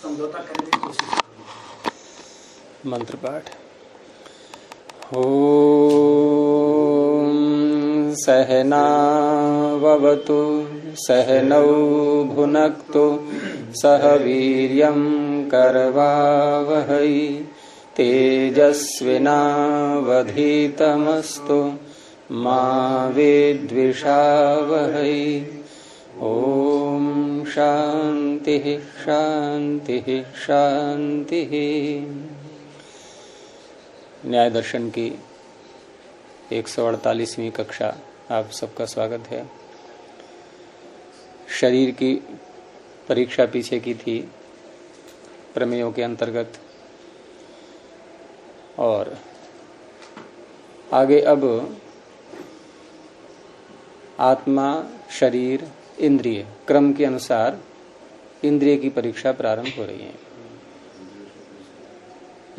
समझौता करने की कोशिश करूंगा। मंत्र पाठ। ओम सहनावतु सहनौ भुनक्तु सह वीर्यं करवावहै तेजस्विनावधीतमस्तु मा विद्विषावहै। ओम शांति शांति शांति। न्याय दर्शन की 148वीं कक्षा आप सबका स्वागत है। शरीर की परीक्षा पीछे की थी प्रमेयों के अंतर्गत, और आगे अब आत्मा, शरीर, इंद्रिय क्रम के अनुसार इंद्रिय की परीक्षा प्रारंभ हो रही है।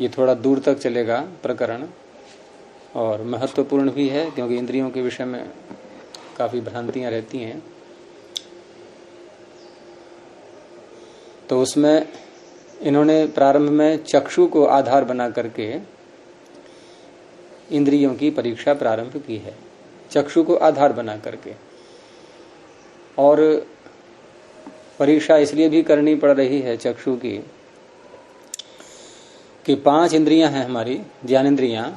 ये थोड़ा दूर तक चलेगा प्रकरण, और महत्वपूर्ण भी है क्योंकि इंद्रियों के विषय में काफी भ्रांतियां रहती हैं। तो उसमें इन्होंने प्रारंभ में चक्षु को आधार बना करके इंद्रियों की परीक्षा प्रारंभ की है, चक्षु को आधार बना करके। और परीक्षा इसलिए भी करनी पड़ रही है चक्षु की कि 5 इंद्रियां हैं हमारी, ज्ञानेंद्रियां,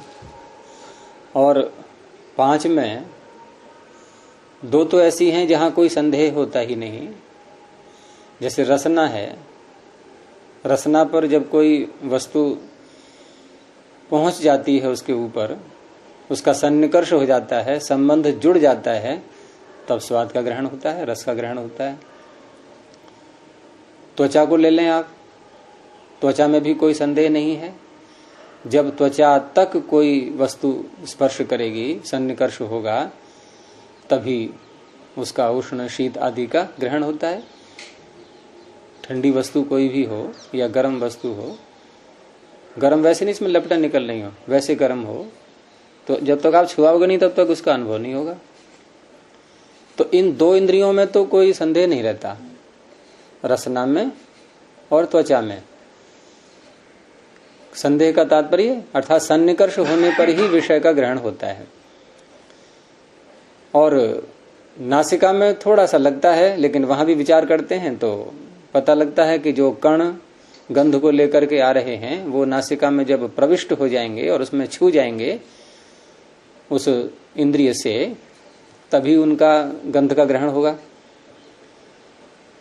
और 5 में 2 तो ऐसी हैं जहां कोई संदेह होता ही नहीं। जैसे रसना है, रसना पर जब कोई वस्तु पहुंच जाती है उसके ऊपर, उसका सन्निकर्ष हो जाता है, संबंध जुड़ जाता है, तब स्वाद का ग्रहण होता है, रस का ग्रहण होता है। त्वचा को ले लें आप, त्वचा में भी कोई संदेह नहीं है। जब त्वचा तक कोई वस्तु स्पर्श करेगी, सन्निकर्ष होगा, तभी उसका उष्ण शीत आदि का ग्रहण होता है। ठंडी वस्तु कोई भी हो या गर्म वस्तु हो, गर्म वैसे नहीं इसमें लपटा निकल नहीं हो, वैसे गर्म हो, तो जब तक आप छुआओगे नहीं तब तक उसका अनुभव नहीं होगा। तो इन 2 इंद्रियों में तो कोई संदेह नहीं रहता, रसना में और त्वचा में। संदेह का तात्पर्य अर्थात सन्निकर्ष होने पर ही विषय का ग्रहण होता है। और नासिका में थोड़ा सा लगता है, लेकिन वहां भी विचार करते हैं तो पता लगता है कि जो कण गंध को लेकर के आ रहे हैं वो नासिका में जब प्रविष्ट हो जाएंगे और उसमें छू जाएंगे उस इंद्रिय से, तभी उनका गंध का ग्रहण होगा।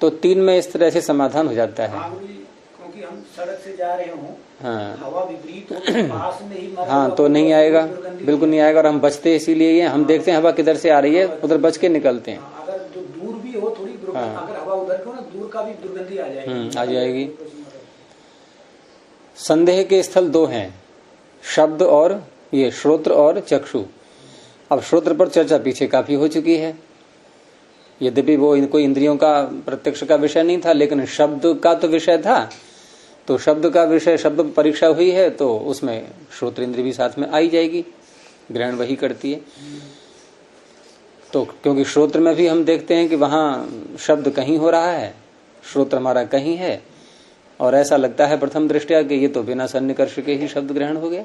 तो 3 में इस तरह से समाधान हो जाता है। क्योंकि हम सड़क से जा रहे हों, हाँ, हवा विपरीत हो, पास में ही हाँ, तो नहीं आएगा, बिल्कुल नहीं आएगा। और हम बचते इसीलिए ही हैं, हम देखते हैं हवा किधर से आ रही है, उधर बच के निकलते हैं। अगर दूर भी हो थोड़ी दुर्गंध, अगर हवा उधर की हो ना, दूर का भी दुर्गंधी आ जाएगी, आ जाएगी। संदेह के स्थल 2 हैं, शब्द और ये श्रोत्र और चक्षु। अब श्रोत्र पर चर्चा पीछे काफी हो चुकी है। यद्यपि वो कोई इंद्रियों का प्रत्यक्ष का विषय नहीं था, लेकिन शब्द का तो विषय था। तो शब्द का विषय, शब्द परीक्षा हुई है तो उसमें श्रोत्र इंद्रिय भी साथ में आई जाएगी, ग्रहण वही करती है। तो क्योंकि श्रोत्र में भी हम देखते हैं कि वहां शब्द कहीं हो रहा है, श्रोत्र हमारा कहीं है, और ऐसा लगता है प्रथम दृष्टया कि ये तो बिना सन्निकर्ष के ही शब्द ग्रहण हो गया।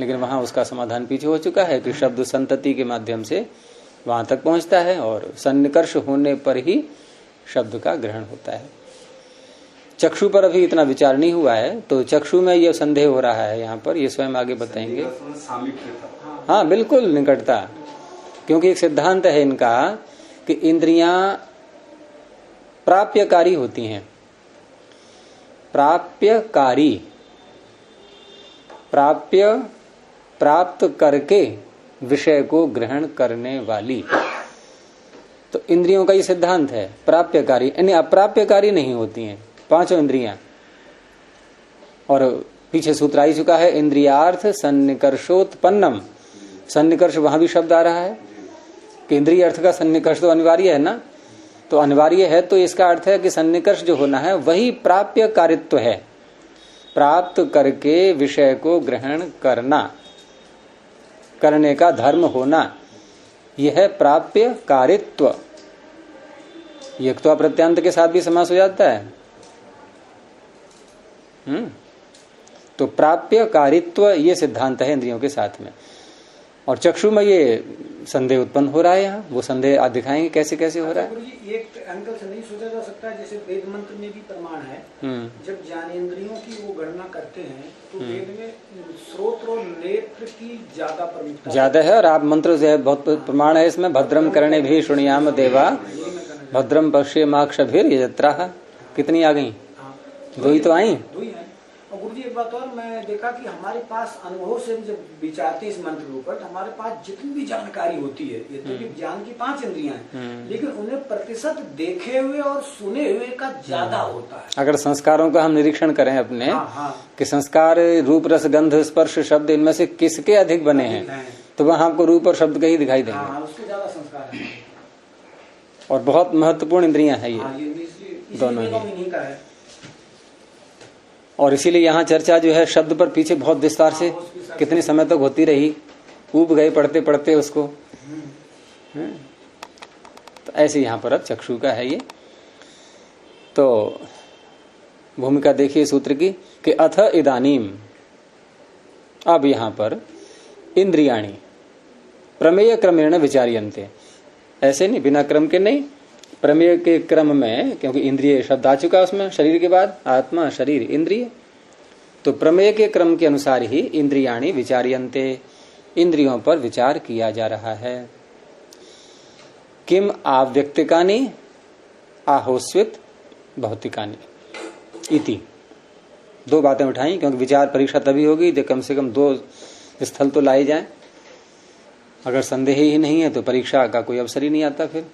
लेकिन वहां उसका समाधान पीछे हो चुका है कि शब्द संतति के माध्यम से वहां तक पहुंचता है और सन्निकर्ष होने पर ही शब्द का ग्रहण होता है। चक्षु पर अभी इतना विचार नहीं हुआ है, तो चक्षु में यह संदेह हो रहा है यहाँ पर, ये स्वयं आगे बताएंगे। हाँ, बिल्कुल निकटता, क्योंकि एक सिद्धांत है इनका कि इंद्रियां प्राप्यकारी होती हैं। प्राप्यकारी, प्राप्य प्राप्त करके विषय को ग्रहण करने वाली, तो इंद्रियों का ये सिद्धांत है, प्राप्यकारी, यानी अप्राप्यकारी नहीं होती हैं 5 इंद्रियां। और पीछे सूत्र आ ही चुका है, इंद्रियार्थ सन्निकर्षोत्पन्नम। सन्निकर्ष, वहां भी शब्द आ रहा है कि इंद्रिय अर्थ का सन्निकर्ष तो अनिवार्य है ना, तो अनिवार्य है तो इसका अर्थ है कि सन्निकर्ष जो होना है वही प्राप्य कारित्व है। प्राप्त करके विषय को ग्रहण करना, करने का धर्म होना, यह है प्राप्य कारित्व। युक्त्वा प्रत्यांत के साथ भी समास हो जाता है। तो प्राप्य कारित्व ये सिद्धांत है इंद्रियों के साथ में। और चक्षु में ये संदेह उत्पन्न हो रहा है, यहाँ वो संदेह आप दिखाएंगे कैसे कैसे हो रहा है। गुरुजी एक एंगल से नहीं सोचा जा सकता, जैसे वेद मंत्र में भी प्रमाण है, जब ज्ञानेंद्रियों की वो गणना करते हैं तो वेद में श्रोत्र और नेत्र की ज्यादा प्रमुखता ज्यादा है। और आप मंत्र से बहुत प्रमाण है इसमें, भद्रम करणे भी शृणुयाम देवा भद्रम पश्येमाक्षभिर यजत्रा। कितनी आ गई? 2 ही तो आई। 2 ही है। और गुरुजी एक बात और मैं देखा कि हमारे पास अनुभव से जब विचारते इस मंत्र के ऊपर, तो हमारे पास जितनी भी जानकारी होती है, ये तो ज्ञान की 5 इंद्रियां हैं, लेकिन उन्हें प्रतिशत देखे हुए और सुने हुए का ज्यादा होता है। अगर संस्कारों का हम निरीक्षण करें अपने कि संस्कार रूप रस गंध स्पर्श शब्द इनमें से किसके अधिक बने हैं, तो वहाँ आपको रूप और शब्द के ही दिखाई देंगे। उसके ज्यादा संस्कार है और बहुत महत्वपूर्ण इंद्रियां हैं ये दोनों ही का है। और इसीलिए यहाँ चर्चा जो है शब्द पर पीछे बहुत विस्तार से कितने समय तक होती रही, ऊब गए पढ़ते पढ़ते उसको। तो ऐसे यहाँ पर अब चक्षु का है ये। तो भूमिका देखिए सूत्र की कि अथ इदानीम, अब यहाँ पर इंद्रियाणि प्रमेय क्रमेण विचार्यन्ते, ऐसे नहीं बिना क्रम के नहीं, प्रमेय के क्रम में, क्योंकि इंद्रिय शब्द आ चुका उसमें, शरीर के बाद आत्मा शरीर इंद्रिय, तो प्रमेय के क्रम के अनुसार ही इंद्रियाणि विचार्यन्ते, इंद्रियों पर विचार किया जा रहा है। किम आव्यक्तिकानि आहोस्वित भौतिकानि इति, 2 बातें उठाई, क्योंकि विचार परीक्षा तभी होगी जब कम से कम 2 स्थल तो लाए जाएं। अगर संदेह ही नहीं है तो परीक्षा का कोई अवसर ही नहीं आता फिर।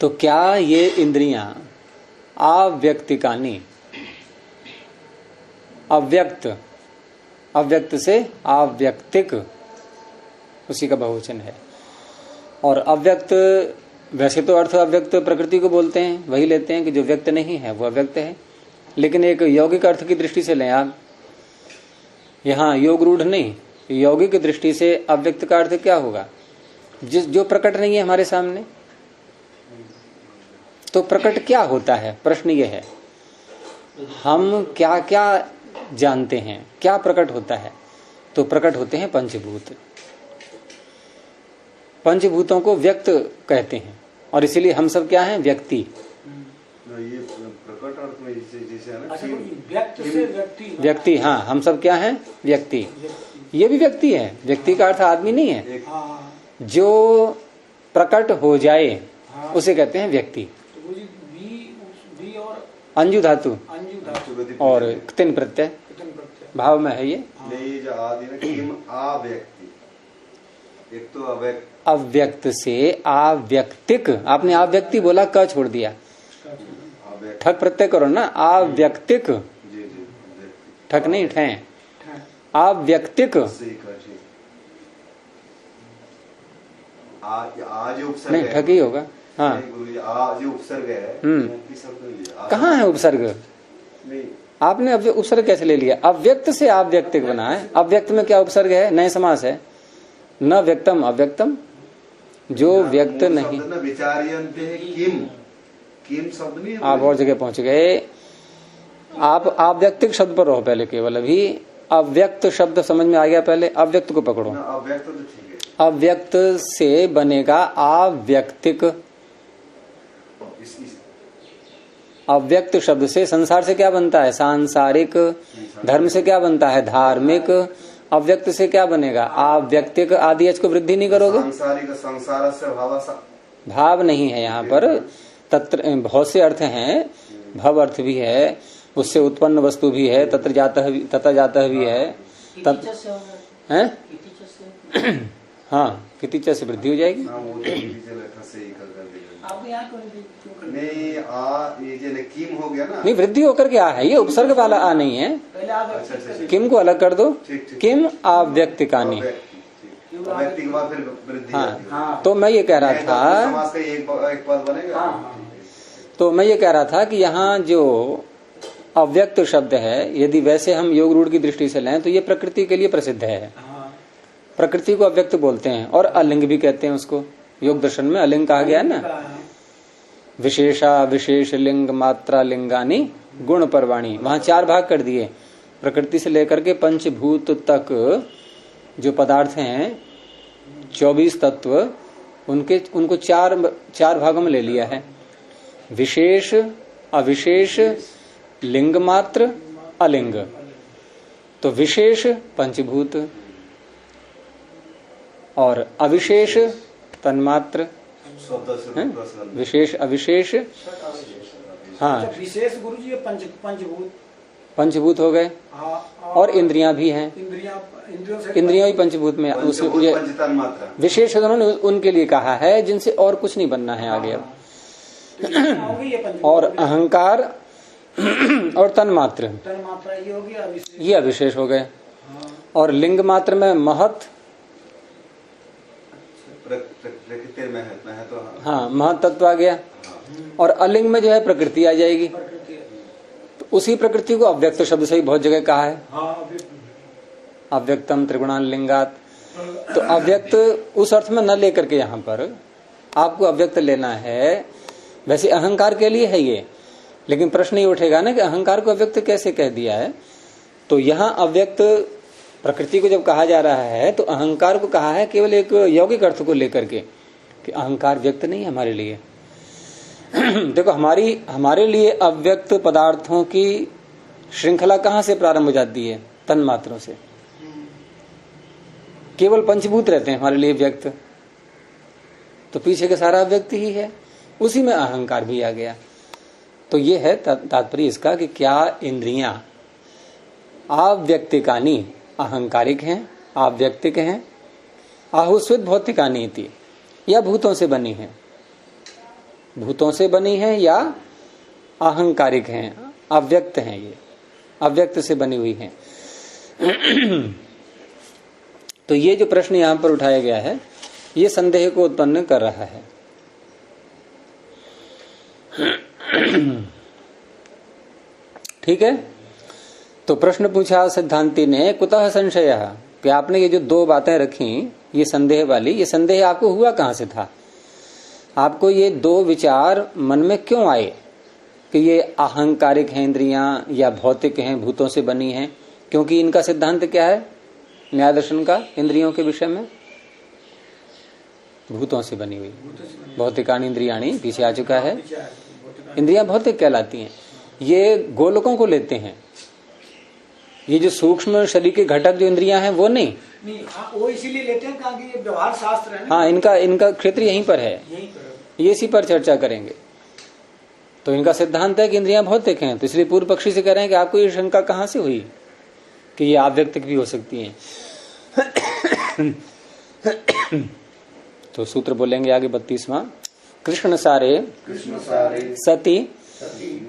तो क्या ये इंद्रियां आव्यक्तिकानि, अव्यक्त, अव्यक्त से आव्यक्तिक, उसी का बहुवचन है। और अव्यक्त वैसे तो अर्थ अव्यक्त प्रकृति को बोलते हैं, वही लेते हैं कि जो व्यक्त नहीं है वो अव्यक्त है, लेकिन एक यौगिक अर्थ की दृष्टि से लें आप, यहाँ योग रूढ़ नहीं, यौगिक दृष्टि से अव्यक्त का अर्थ क्या होगा? जो प्रकट नहीं है हमारे सामने। तो प्रकट क्या होता है? प्रश्न ये है, हम क्या क्या जानते हैं, क्या प्रकट होता है? तो प्रकट होते हैं पंचभूत। पंचभूतों को व्यक्त कहते हैं, और इसीलिए हम सब क्या हैं? व्यक्ति। ये प्रकट अर्थ में जैसे है ना, व्यक्त से व्यक्ति, व्यक्ति, हाँ, हम सब क्या हैं? व्यक्ति। ये भी व्यक्ति है, व्यक्ति का अर्थ आदमी नहीं है, जो प्रकट हो जाए उसे कहते हैं व्यक्ति। अंजु धातु और तिन प्रत्यय भाव में है ये। नहीं, जो आदि ना किम अव्यक्ति, एक तो अव्यक्त से आव्यक्तिक, आपने आव्यक्ति बोला, क छोड़ दिया, ठक प्रत्यय करो ना, आव्यक्तिक, ठक नहीं ठे, आव्यक्तिक नहीं, ठक ही होगा। हाँ, आज उपसर्ग है, कहाँ है उपसर्ग? आपने उपसर्ग कैसे ले लिया? अव्यक्त से आव्यक्तिक बना है। अव्यक्त में क्या उपसर्ग है? नए समास है, न व्यक्तम अव्यक्तम, जो व्यक्त नहीं। किम शब्द नहीं, आप और जगह पहुंच गए। आप अव्यक्तिक शब्द पर रहो पहले, केवल अभी अव्यक्त शब्द समझ में आ गया, पहले अव्यक्त को पकड़ो। अव्यक्त तो ठीक है, अव्यक्त से बनेगा आव्यक्तिक। अव्यक्त शब्द से संसार से क्या बनता है? सांसारिक। धर्म से क्या बनता है? धार्मिक। अव्यक्त से क्या बनेगा? आव्यक्तिक। आदि एच को वृद्धि नहीं करोगे? सांसारिक, संसार से भाव नहीं है यहाँ पर। तत्र बहुत से अर्थ हैं, भव अर्थ भी है, उससे उत्पन्न वस्तु भी है, तत्र जातः भी है, हाँ, कितिच से वृद्धि हो जाएगी। नहीं, वृद्धि होकर के आ है, ये उपसर्ग वाला आ नहीं है। किम को अलग कर दो, किम आव्यक्तिकानि। हाँ, तो मैं ये कह रहा था, तो मैं ये कह रहा था कि यहाँ जो अव्यक्त शब्द है, यदि वैसे हम योग रूढ़ की दृष्टि से लें तो ये प्रकृति के लिए प्रसिद्ध है। प्रकृति को अव्यक्त बोलते हैं, और अलिंग भी कहते हैं उसको। योग दर्शन में अलिंग कहा गया है ना, विशेषा विशेष लिंग मात्रा लिंगानी गुण पर वाणी, वहां 4 भाग कर दिए। प्रकृति से लेकर के पंचभूत तक जो पदार्थ हैं 24 तत्व, उनको चार भागों में ले लिया है। विशेष, अविशेष, लिंग मात्र, अलिंग। तो विशेष पंचभूत और अविशेष तन्मात्र, विशेष अविशेष, हाँ विशेष गुरु जी पंचभूत हो गए। और इंद्रियां भी हैं, इंद्रियां भी पंचभूत में। उस विशेष उन्होंने उनके लिए कहा है जिनसे और कुछ नहीं बनना है आगे अब। और अहंकार और तन्मात्र, ये अविशेष हो गए। और लिंग मात्र में महत, हाँ महत तत्व आ गया। और अलिंग में जो है प्रकृति आ जाएगी। तो उसी प्रकृति को अव्यक्त शब्द से ही बहुत जगह कहा है, अव्यक्तम त्रिगुणान लिंगात। तो अव्यक्त उस अर्थ में न लेकर के यहाँ पर आपको अव्यक्त लेना है। वैसे अहंकार के लिए है ये, लेकिन प्रश्न ये उठेगा ना कि अहंकार को अव्यक्त कैसे कह दिया है। तो यहाँ अव्यक्त प्रकृति को जब कहा जा रहा है तो अहंकार को कहा है केवल एक यौगिक अर्थ को लेकर के, कि अहंकार व्यक्त नहीं है हमारे लिए। देखो हमारे लिए अव्यक्त पदार्थों की श्रृंखला कहाँ से प्रारंभ हो जाती है? तन्मात्रों से। केवल पंचभूत रहते हैं हमारे लिए व्यक्त, तो पीछे के सारा अव्यक्त ही है, उसी में अहंकार भी आ गया। तो ये है तात्पर्य इसका कि क्या इंद्रियां अव्यक्तिकानी अहंकारिक हैं, अव्यक्तिक हैं, आहुस्वित भौतिकानी इति, या भूतों से बनी है, भूतों से बनी है या अहंकारिक हैं, अव्यक्त हैं, ये अव्यक्त से बनी हुई हैं। तो ये जो प्रश्न यहां पर उठाया गया है ये संदेह को उत्पन्न कर रहा है। ठीक है, तो प्रश्न पूछा सिद्धांति ने, कुतः संशयः, कि आपने ये जो 2 बातें रखी ये संदेह वाली, ये संदेह आपको हुआ कहां से था? आपको ये 2 विचार मन में क्यों आए कि ये अहंकारिक हैं इंद्रियां या भौतिक हैं, भूतों से बनी हैं? क्योंकि इनका सिद्धांत क्या है न्याय दर्शन का इंद्रियों के विषय में? भूतों से बनी हुई, भौतिकानी इंद्रियाणी पीछे आ चुका है। इंद्रियां भौतिक कहलाती हैं। ये गोलकों को लेते हैं, ये जो सूक्ष्म शरीर के घटक जो इंद्रियां हैं वो नहीं, वो इसीलिए लेते हैं क्योंकि ये व्यवहार शास्त्र है ना। हाँ, इनका क्षेत्र यहीं पर है, ये इसी पर चर्चा करेंगे। तो इनका सिद्धांत है कि इंद्रियां भौतिक हैं, तो इसलिए पूर्व पक्षी से कह रहे हैं कि आपको ये शंका कहां से हुई कि ये अव्यक्तिक भी हो सकती हैं? तो सूत्र बोलेंगे आगे 32वां, कृष्ण सारे सति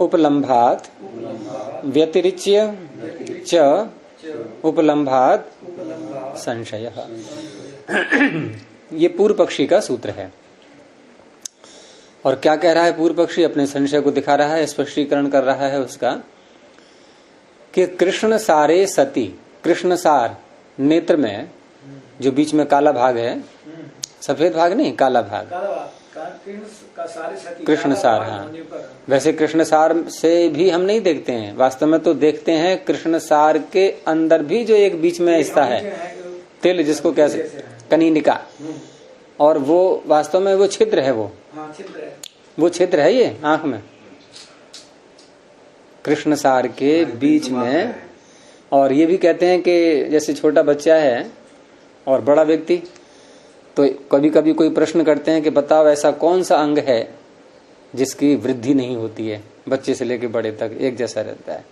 उपलम्भात व्यतिरिच्य च उपलम्भात संशय। ये पूर्व पक्षी का सूत्र है। और क्या कह रहा है पूर्व पक्षी? अपने संशय को दिखा रहा है, स्पष्टीकरण कर रहा है उसका, कि कृष्ण सारे सती, कृष्ण सार नेत्र में जो बीच में काला भाग है, सफेद भाग नहीं, काला भाग, कृष्ण सार। हाँ, वैसे कृष्ण सार से भी हम नहीं देखते हैं, वास्तव में तो देखते हैं कृष्ण सार के अंदर भी जो एक बीच में हिस्सा है, तिल जिसको कैसे, कनीनिका, और वो वास्तव में वो छिद्र है, वो छिद्र है ये आंख में, कृष्ण सार के बीच में। और ये भी कहते हैं कि जैसे छोटा बच्चा है और बड़ा व्यक्ति, तो कभी कभी कोई प्रश्न करते हैं कि बताओ ऐसा कौन सा अंग है जिसकी वृद्धि नहीं होती है, बच्चे से लेकर बड़े तक एक जैसा रहता है,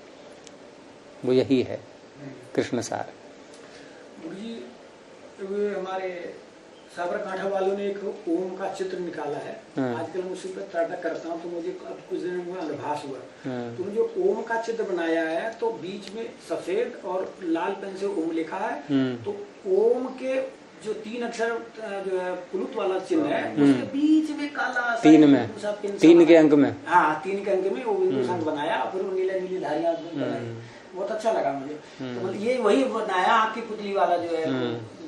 वो यही है कृष्ण सार। हमारे साबरकांठा वालों ने एक ओम का चित्र निकाला है, आजकल मैं उसी पर तर्क करता हूँ, तो मुझे अब कुछ दिन में आभास हुआ, तो जो ओम का चित्र बनाया है तो बीच में सफेद और लाल पेन से ओम लिखा है, तो ओम के जो 3 अक्षर जो है पुलुत वाला चिन्ह है, उसके बीच में काला 3 के अंक में, हाँ 3 के अंक में वो बिंदु संघ बनाया, फिर वो नीले नीली धारियां बनाई, बहुत अच्छा लगा मुझे। तो मतलब ये वही बनाया आपकी पुतली वाला जो है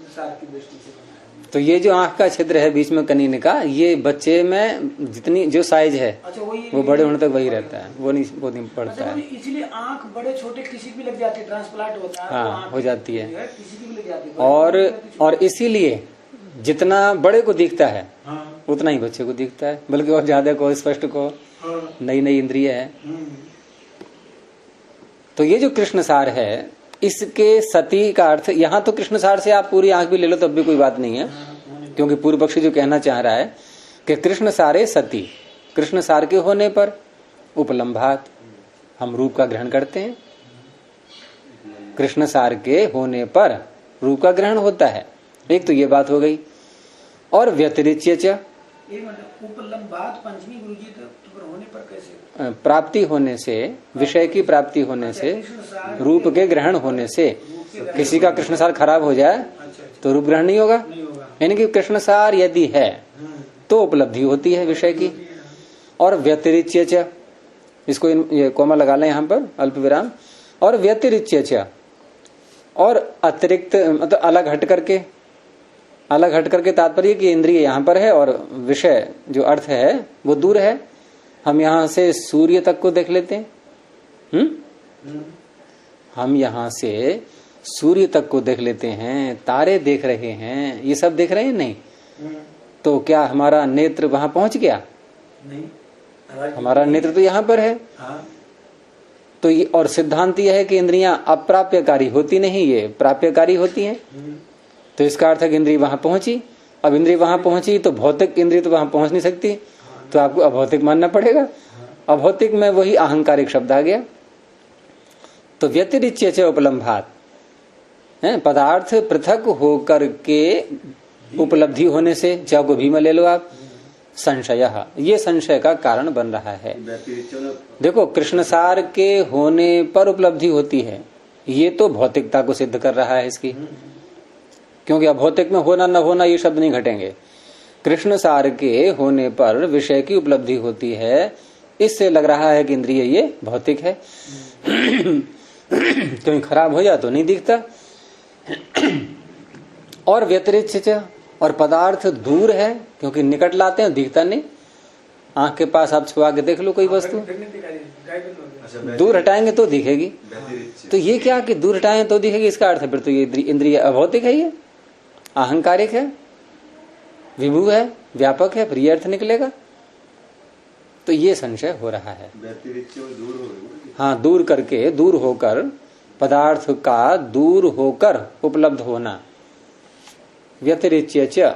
सार की दृष्टि से बनाया। तो ये जो आंख का छिद्र है बीच में कनीनिका, ये बच्चे में जितनी जो साइज है अच्छा वो बड़े होने तक वही रहता है, वो नहीं बढ़ता अच्छा, है। इसलिए आंख बड़े छोटे किसी की भी लग जाती है, ट्रांसप्लांट होता है तो हाँ, आंख हो जाती है। किसी की भी लग जाती है। और इसीलिए जितना बड़े को दिखता है हाँ, उतना ही बच्चे को दिखता है, बल्कि और ज्यादा को, स्पष्ट को, हाँ, नई नई इंद्रिय है। तो ये जो कृष्ण सार है, इसके सती का अर्थ, यहाँ तो कृष्ण सार से आप पूरी आंख भी ले लो तब भी कोई बात नहीं है, क्योंकि पूर्व पक्षी जो कहना चाह रहा है कि कृष्ण सारे सती, कृष्ण सार के होने पर उपलम्भात हम रूप का ग्रहण करते हैं। कृष्ण सार के होने पर रूप का ग्रहण होता है, एक तो ये बात हो गई। और व्यतिरिच्य च, उपलम्बात पंचमी गुरुजी तो होने पर कैसे? प्राप्ति होने से, विषय की प्राप्ति होने से, रूप के ग्रहण होने से, किसी का कृष्ण सार खराब हो जाए तो रूप ग्रहण नहीं होगा। यानी कि कृष्ण सार यदि है तो उपलब्धि होती है विषय की। और व्यतिरिच्य च, इसको ये कोमा लगा लें यहाँ पर अल्प विराम। और व्यतिरिच्य च, और अतिरिक्त मतलब अलग हट करके, अलग हट करके तात्पर्य कि इंद्रिय यहाँ पर है और विषय जो अर्थ है वो दूर है। हम यहाँ से सूर्य तक को देख लेते हैं, हम यहाँ से सूर्य तक को देख लेते हैं, तारे देख रहे हैं, ये सब देख रहे हैं नहीं, तो क्या हमारा नेत्र वहां पहुंच गया? नहीं, हमारा नेत्र तो यहाँ पर है। हाँ। तो ये, और सिद्धांत यह है कि इंद्रियां अप्राप्यकारी होती नहीं, ये प्राप्यकारी होती हैं। तो इसका अर्थ है कि इंद्रिय वहां पहुंची। अब इंद्रिय वहां पहुंची तो भौतिक इंद्रिय तो वहां पहुंच नहीं सकती, तो आपको अभौतिक मानना पड़ेगा। अभौतिक में वही अहंकारिक शब्द आ गया। तो व्यतिरिच्य च उपलम्भात, पदार्थ पृथक होकर के उपलब्धि होने से, चाहे को भी में ले लो आप, संशय, ये संशय का कारण बन रहा है। देखो, कृष्ण सार के होने पर उपलब्धि होती है, ये तो भौतिकता को सिद्ध कर रहा है इसकी, क्योंकि अभौतिक में होना न होना ये शब्द नहीं घटेंगे। कृष्ण सार के होने पर विषय की उपलब्धि होती है, इससे लग रहा है कि इंद्रिय ये भौतिक है। क्योंकि खराब हो जाए तो नहीं दिखता। और व्यतिरिच्य, और पदार्थ दूर है, क्योंकि निकट लाते हैं दिखता नहीं। आंख के पास आप छुआ के देख लो कोई वस्तु, दूर हटाएंगे तो दिखेगी। तो ये क्या कि दूर हटाएंगे तो दिखेगी, इसका अर्थ है फिर तो ये इंद्रिय अभौतिक है, ये अहंकारिक है, विभू है, व्यापक है, फिर ये अर्थ निकलेगा। तो ये संशय हो रहा है। हाँ, दूर करके, दूर होकर, पदार्थ का दूर होकर उपलब्ध होना। व्यतिरिच्य च,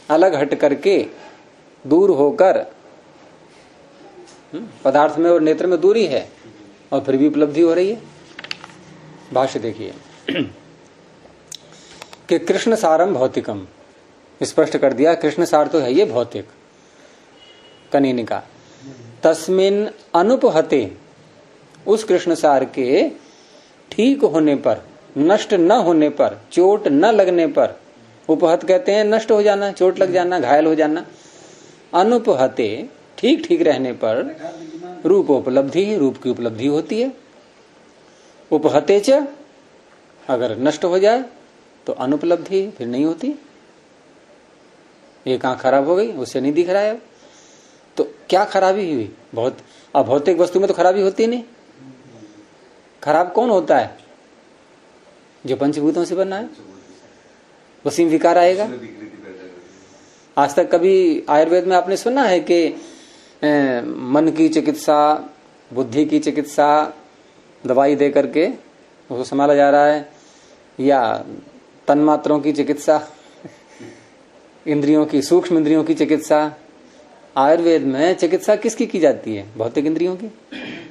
अलग हट करके, दूर होकर, पदार्थ में और नेत्र में दूरी है और फिर भी उपलब्धि हो रही है। भाष्य देखिए कि कृष्ण सारम भौतिकम, स्पष्ट कर दिया कृष्ण सार तो है ये भौतिक। कनीनिका, तस्मिन अनुपहते, उस कृष्ण सार के ठीक होने पर, नष्ट न होने पर, चोट न लगने पर, उपहत कहते हैं नष्ट हो जाना, चोट लग जाना, घायल हो जाना। अनुपहते, ठीक ठीक रहने पर, रूप उपलब्धि, रूप की उपलब्धि होती है। उपहते च, अगर नष्ट हो जाए तो अनुपलब्धि, फिर नहीं होती। एक आंख खराब हो गई, उससे नहीं दिख रहा है, तो क्या खराबी हुई? बहुत अभौतिक वस्तु में तो खराबी होती नहीं। खराब कौन होता है? जो पंचभूतों से बना है, उसी में विकार आएगा। आज तक कभी आयुर्वेद में आपने सुना है कि मन की चिकित्सा, बुद्धि की चिकित्सा, दवाई दे करके उसको संभाला जा रहा है, या तन्मात्रों की चिकित्सा, इंद्रियों की, सूक्ष्म इंद्रियों की चिकित्सा? आयुर्वेद में चिकित्सा किसकी की जाती है? भौतिक इंद्रियों की।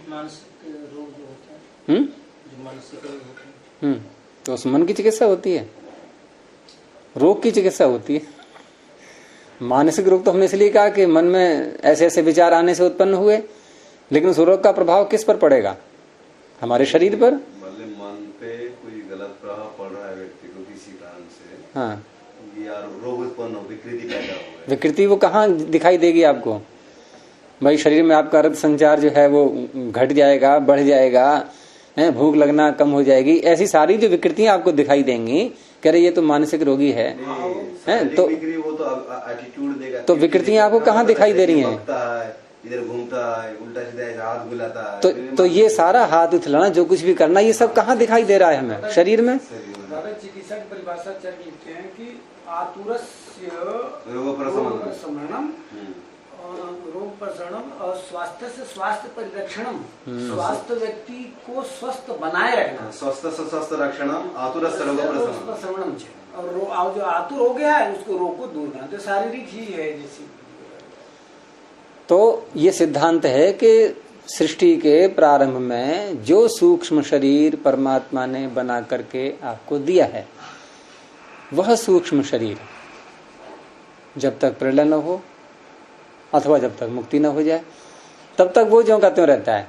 मानसिक रोग जो होता है, जो मानसिक रोग होते हैं, तो उस मन की चिकित्सा होती है, रोग की चिकित्सा होती है। मानसिक रोग तो हमने इसलिए कहा कि मन में ऐसे ऐसे विचार आने से उत्पन्न हुए, लेकिन उस रोग का प्रभाव किस पर पड़ेगा? हमारे शरीर पर। मन पे कोई गलत प्रभाव पड़ रहा है व्यक्ति को किसी कारण से, हाँ, यार रोग उत्पन्न हो, विकृति पैदा हो। विकृति वो कहाँ दिखाई देगी आपको? भाई शरीर में आपका रक्त संचार जो है वो घट जाएगा, बढ़ जाएगा, हैं, भूख लगना कम हो जाएगी, ऐसी सारी जो विकृतियां आपको दिखाई देंगी, कह रहे ये तो मानसिक रोगी है, हैं, तो वो तो एटीट्यूड देगा। तो विकृतियां आपको कहाँ दिखाई दे रही हैं? इधर घूमता है, उल्टा सीधा हाथ बुलाता है, तो ये सारा हाथ उथलाना, जो कुछ भी करना, ये सब कहाँ दिखाई दे रहा है हमें? शरीर में। दादा चिकित्सक परिभाषा चर लिखते हैं कि आतुरस्य रोगोपशमनम, रोगोपशमनम और स्वास्थ्य से स्वास्थ्य परिरक्षणम, स्वास्थ्य व्यक्ति को स्वस्थ बनाए रखना, स्वस्थ से स्वस्थ रक्षणम, आतुरस्य रोगोपशमनम, और जो आतुर हो गया है उसको रोग को दूर करना, तो शारीरिक ही है जैसी। तो ये सिद्धांत है कि सृष्टि के प्रारंभ में जो सूक्ष्म शरीर परमात्मा ने बना करके आपको दिया है, वह सूक्ष्म शरीर जब तक प्रलय न हो अथवा जब तक मुक्ति न हो जाए, तब तक वो ज्यों का त्यों रहता है।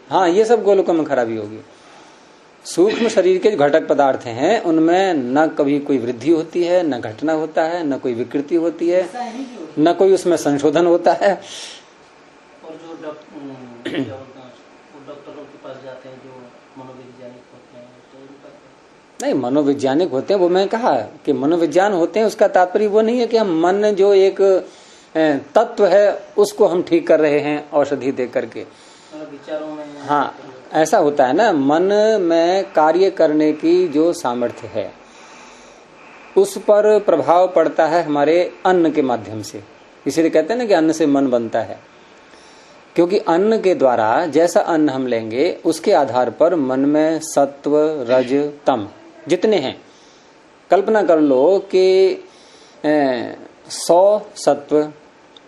हाँ, ये सब गोलोकों में खराबी होगी। सूक्ष्म शरीर के जो घटक पदार्थ हैं उनमें न कभी कोई वृद्धि होती है, न घटना होता है, न कोई विकृति होती है, न कोई उसमें संशोधन होता है। और जो डॉक्टरों के पास जाते हैं, जो मनोवैज्ञानिक होते हैं, तो उनका नहीं, मनोवैज्ञानिक होते हैं, वो मैं कहा कि मनोविज्ञान होते हैं, उसका तात्पर्य वो नहीं है कि हम मन जो एक तत्व है उसको हम ठीक कर रहे हैं औषधि दे करके, विचारों में। हाँ, ऐसा होता है ना, मन में कार्य करने की जो सामर्थ्य है उस पर प्रभाव पड़ता है हमारे अन्न के माध्यम से। इसीलिए कहते हैं ना कि अन्न से मन बनता है, क्योंकि अन्न के द्वारा जैसा अन्न हम लेंगे उसके आधार पर मन में सत्व रज तम जितने हैं, कल्पना कर लो कि 100 सत्व,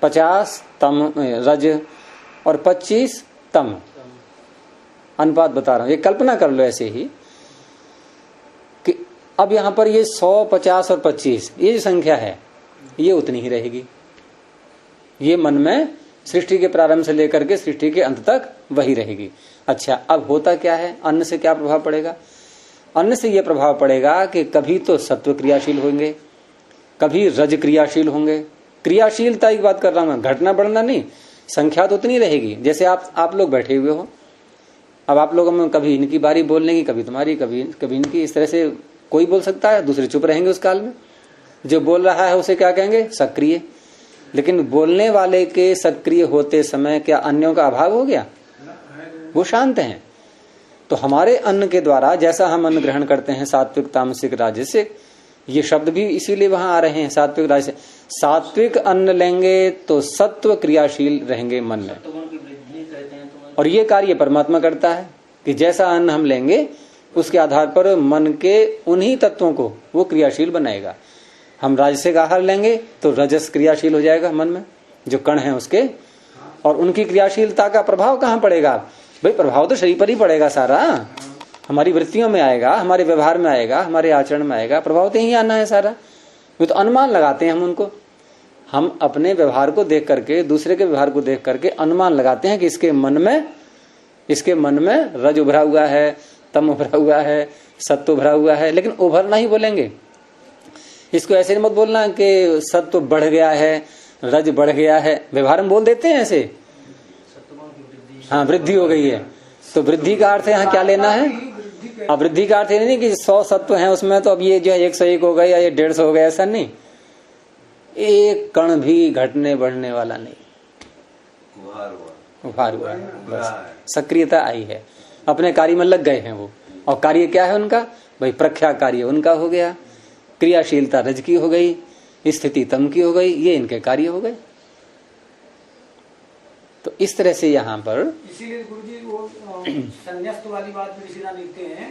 50 तम रज और 25 तम, अनुपात बता रहा हूं, ये कल्पना कर लो ऐसे ही कि अब यहां पर ये 100, 50 और 25 ये जो संख्या है ये उतनी ही रहेगी। ये मन में सृष्टि के प्रारंभ से लेकर के सृष्टि के अंत तक वही रहेगी। अच्छा, अब होता क्या है, अन्न से क्या प्रभाव पड़ेगा? अन्न से यह प्रभाव पड़ेगा कि कभी तो सत्व क्रियाशील होंगे, कभी रज क्रियाशील होंगे। क्रियाशीलता की बात कर रहा हूं मैं, घटना बढ़ना नहीं, संख्या तो उतनी रहेगी। जैसे आप लोग बैठे हुए हो, अब आप लोगों में कभी इनकी बारी बोलने की, कभी तुम्हारी, कभी इनकी, इस तरह से कोई बोल सकता है, दूसरे चुप रहेंगे। उस काल में जो बोल रहा है उसे क्या कहेंगे? सक्रिय। लेकिन बोलने वाले के सक्रिय होते समय क्या अन्यों का अभाव हो गया? वो शांत हैं। तो हमारे अन्न के द्वारा जैसा हम अन्न ग्रहण करते हैं, सात्विक तामसिक राजसिक, ये शब्द भी इसीलिए वहां आ रहे हैं, सात्विक राजसिक। सात्विक अन्न लेंगे तो सत्व क्रियाशील रहेंगे मन में, और ये कार्य परमात्मा करता है कि जैसा अन्न हम लेंगे उसके आधार पर मन के उन्हीं तत्वों को वो क्रियाशील बनाएगा। हम राजसिक आहार लेंगे तो रजस क्रियाशील हो जाएगा मन में, जो कण हैं उसके, और उनकी क्रियाशीलता का प्रभाव कहाँ पड़ेगा? भाई प्रभाव तो शरीर पर ही पड़ेगा सारा, हमारी वृत्तियों में आएगा, हमारे व्यवहार में आएगा, हमारे आचरण में आएगा, प्रभाव तो यही आना है सारा। वो तो अनुमान लगाते हैं हम उनको, हम अपने व्यवहार को देख करके, दूसरे के व्यवहार को देख करके अनुमान लगाते हैं कि इसके मन में रज उभरा हुआ है, तम उभरा हुआ है, सत्व उभरा हुआ है। लेकिन उभरना ही बोलेंगे, इसको ऐसे मत बोलना कि सत्व बढ़ गया है, रज बढ़ गया है। व्यवहार में बोल देते हैं ऐसे, हाँ वृद्धि हो गई है। तो वृद्धि का अर्थ यहाँ क्या लेना है? अब वृद्धि का अर्थ नहीं कि 100 सत्व हैं उसमें तो अब ये जो है 101 हो गए या ये 150 हो गए, ऐसा नहीं। एक कण भी घटने बढ़ने वाला नहीं, उभार हुआ है, बस सक्रियता आई है, अपने कार्य में लग गए हैं वो। और कार्य क्या है उनका? भाई प्रख्या कार्य उनका हो गया, क्रियाशीलता रज की हो गई, स्थिति तम की हो गई, ये इनके कार्य हो गए। तो इस तरह से यहाँ पर इसीलिए गुरुजी वो संन्यास्त वाली बात भी ऋषिना लिखते हैं,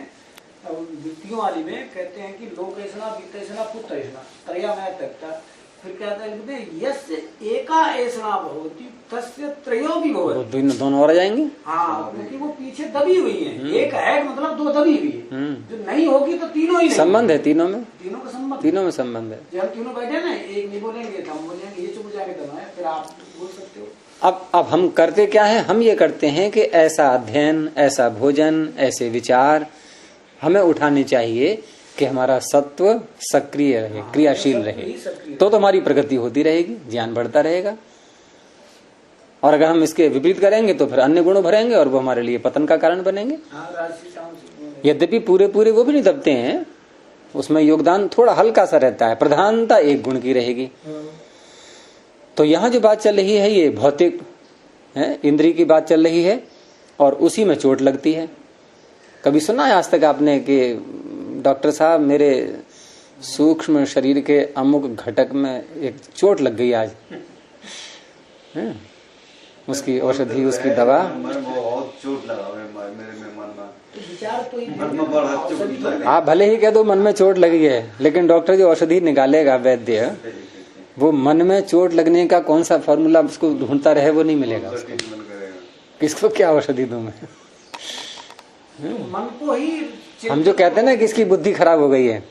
वृत्तियों वाली में कहते हैं कि लोकेशना वित्तेशना पुत्रेशना त्रयमय तक्ता। फिर कहते हैं यस्य एका ऐसा भवति तस्य त्रयो भी भवति, दोनों और आ जाएंगे। हाँ, क्योंकि वो पीछे दबी हुई है, एक है मतलब दो दबी हुई है, जो नहीं होगी तो तीनों ही नहीं। संबंध है तीनों में, तीनों का संबंध, तीनों में संबंध है। जब तीनों बैठे ना, एक नहीं बोलेंगे तो हम बोलेंगे, ये चुप हो जाएंगे तो फिर आप बोल सकते हो। अब हम करते क्या है? हम ये करते हैं कि ऐसा अध्ययन, ऐसा भोजन, ऐसे विचार हमें उठाने चाहिए कि हमारा सत्व सक्रिय रहे, क्रियाशील रहे, तो हमारी प्रगति होती रहेगी, ज्ञान बढ़ता रहेगा। और अगर हम इसके विपरीत करेंगे तो फिर अन्य गुण भरेंगे और वो हमारे लिए पतन का कारण बनेंगे। हाँ, राजसी तामसी यद्यपि पूरे पूरे वो भी नहीं दबते हैं, उसमें योगदान थोड़ा हल्का सा रहता है, प्रधानता एक गुण की रहेगी। तो यहां जो बात चल रही है ये भौतिक है, इंद्रिय की बात चल रही है और उसी में चोट लगती है। कभी सुना है आज तक आपने कि डॉक्टर साहब मेरे सूक्ष्म शरीर के अमुक घटक में एक चोट लग गई आज, उसकी औषधि उसकी दवा। बहुत चोट लगा मेरे मन में, विचार तो मन में बड़ा चोट लगा। आप भले ही कह दो मन में चोट लगी है, लेकिन डॉक्टर जो औषधि निकालेगा वैद्य, वो मन में चोट लगने का कौन सा फॉर्मूला उसको ढूंढता रहे वो नहीं मिलेगा उसको। किसको क्या औषधि दूं मैं? मन को ही हम जो कहते हैं ना कि इसकी बुद्धि खराब हो गई है,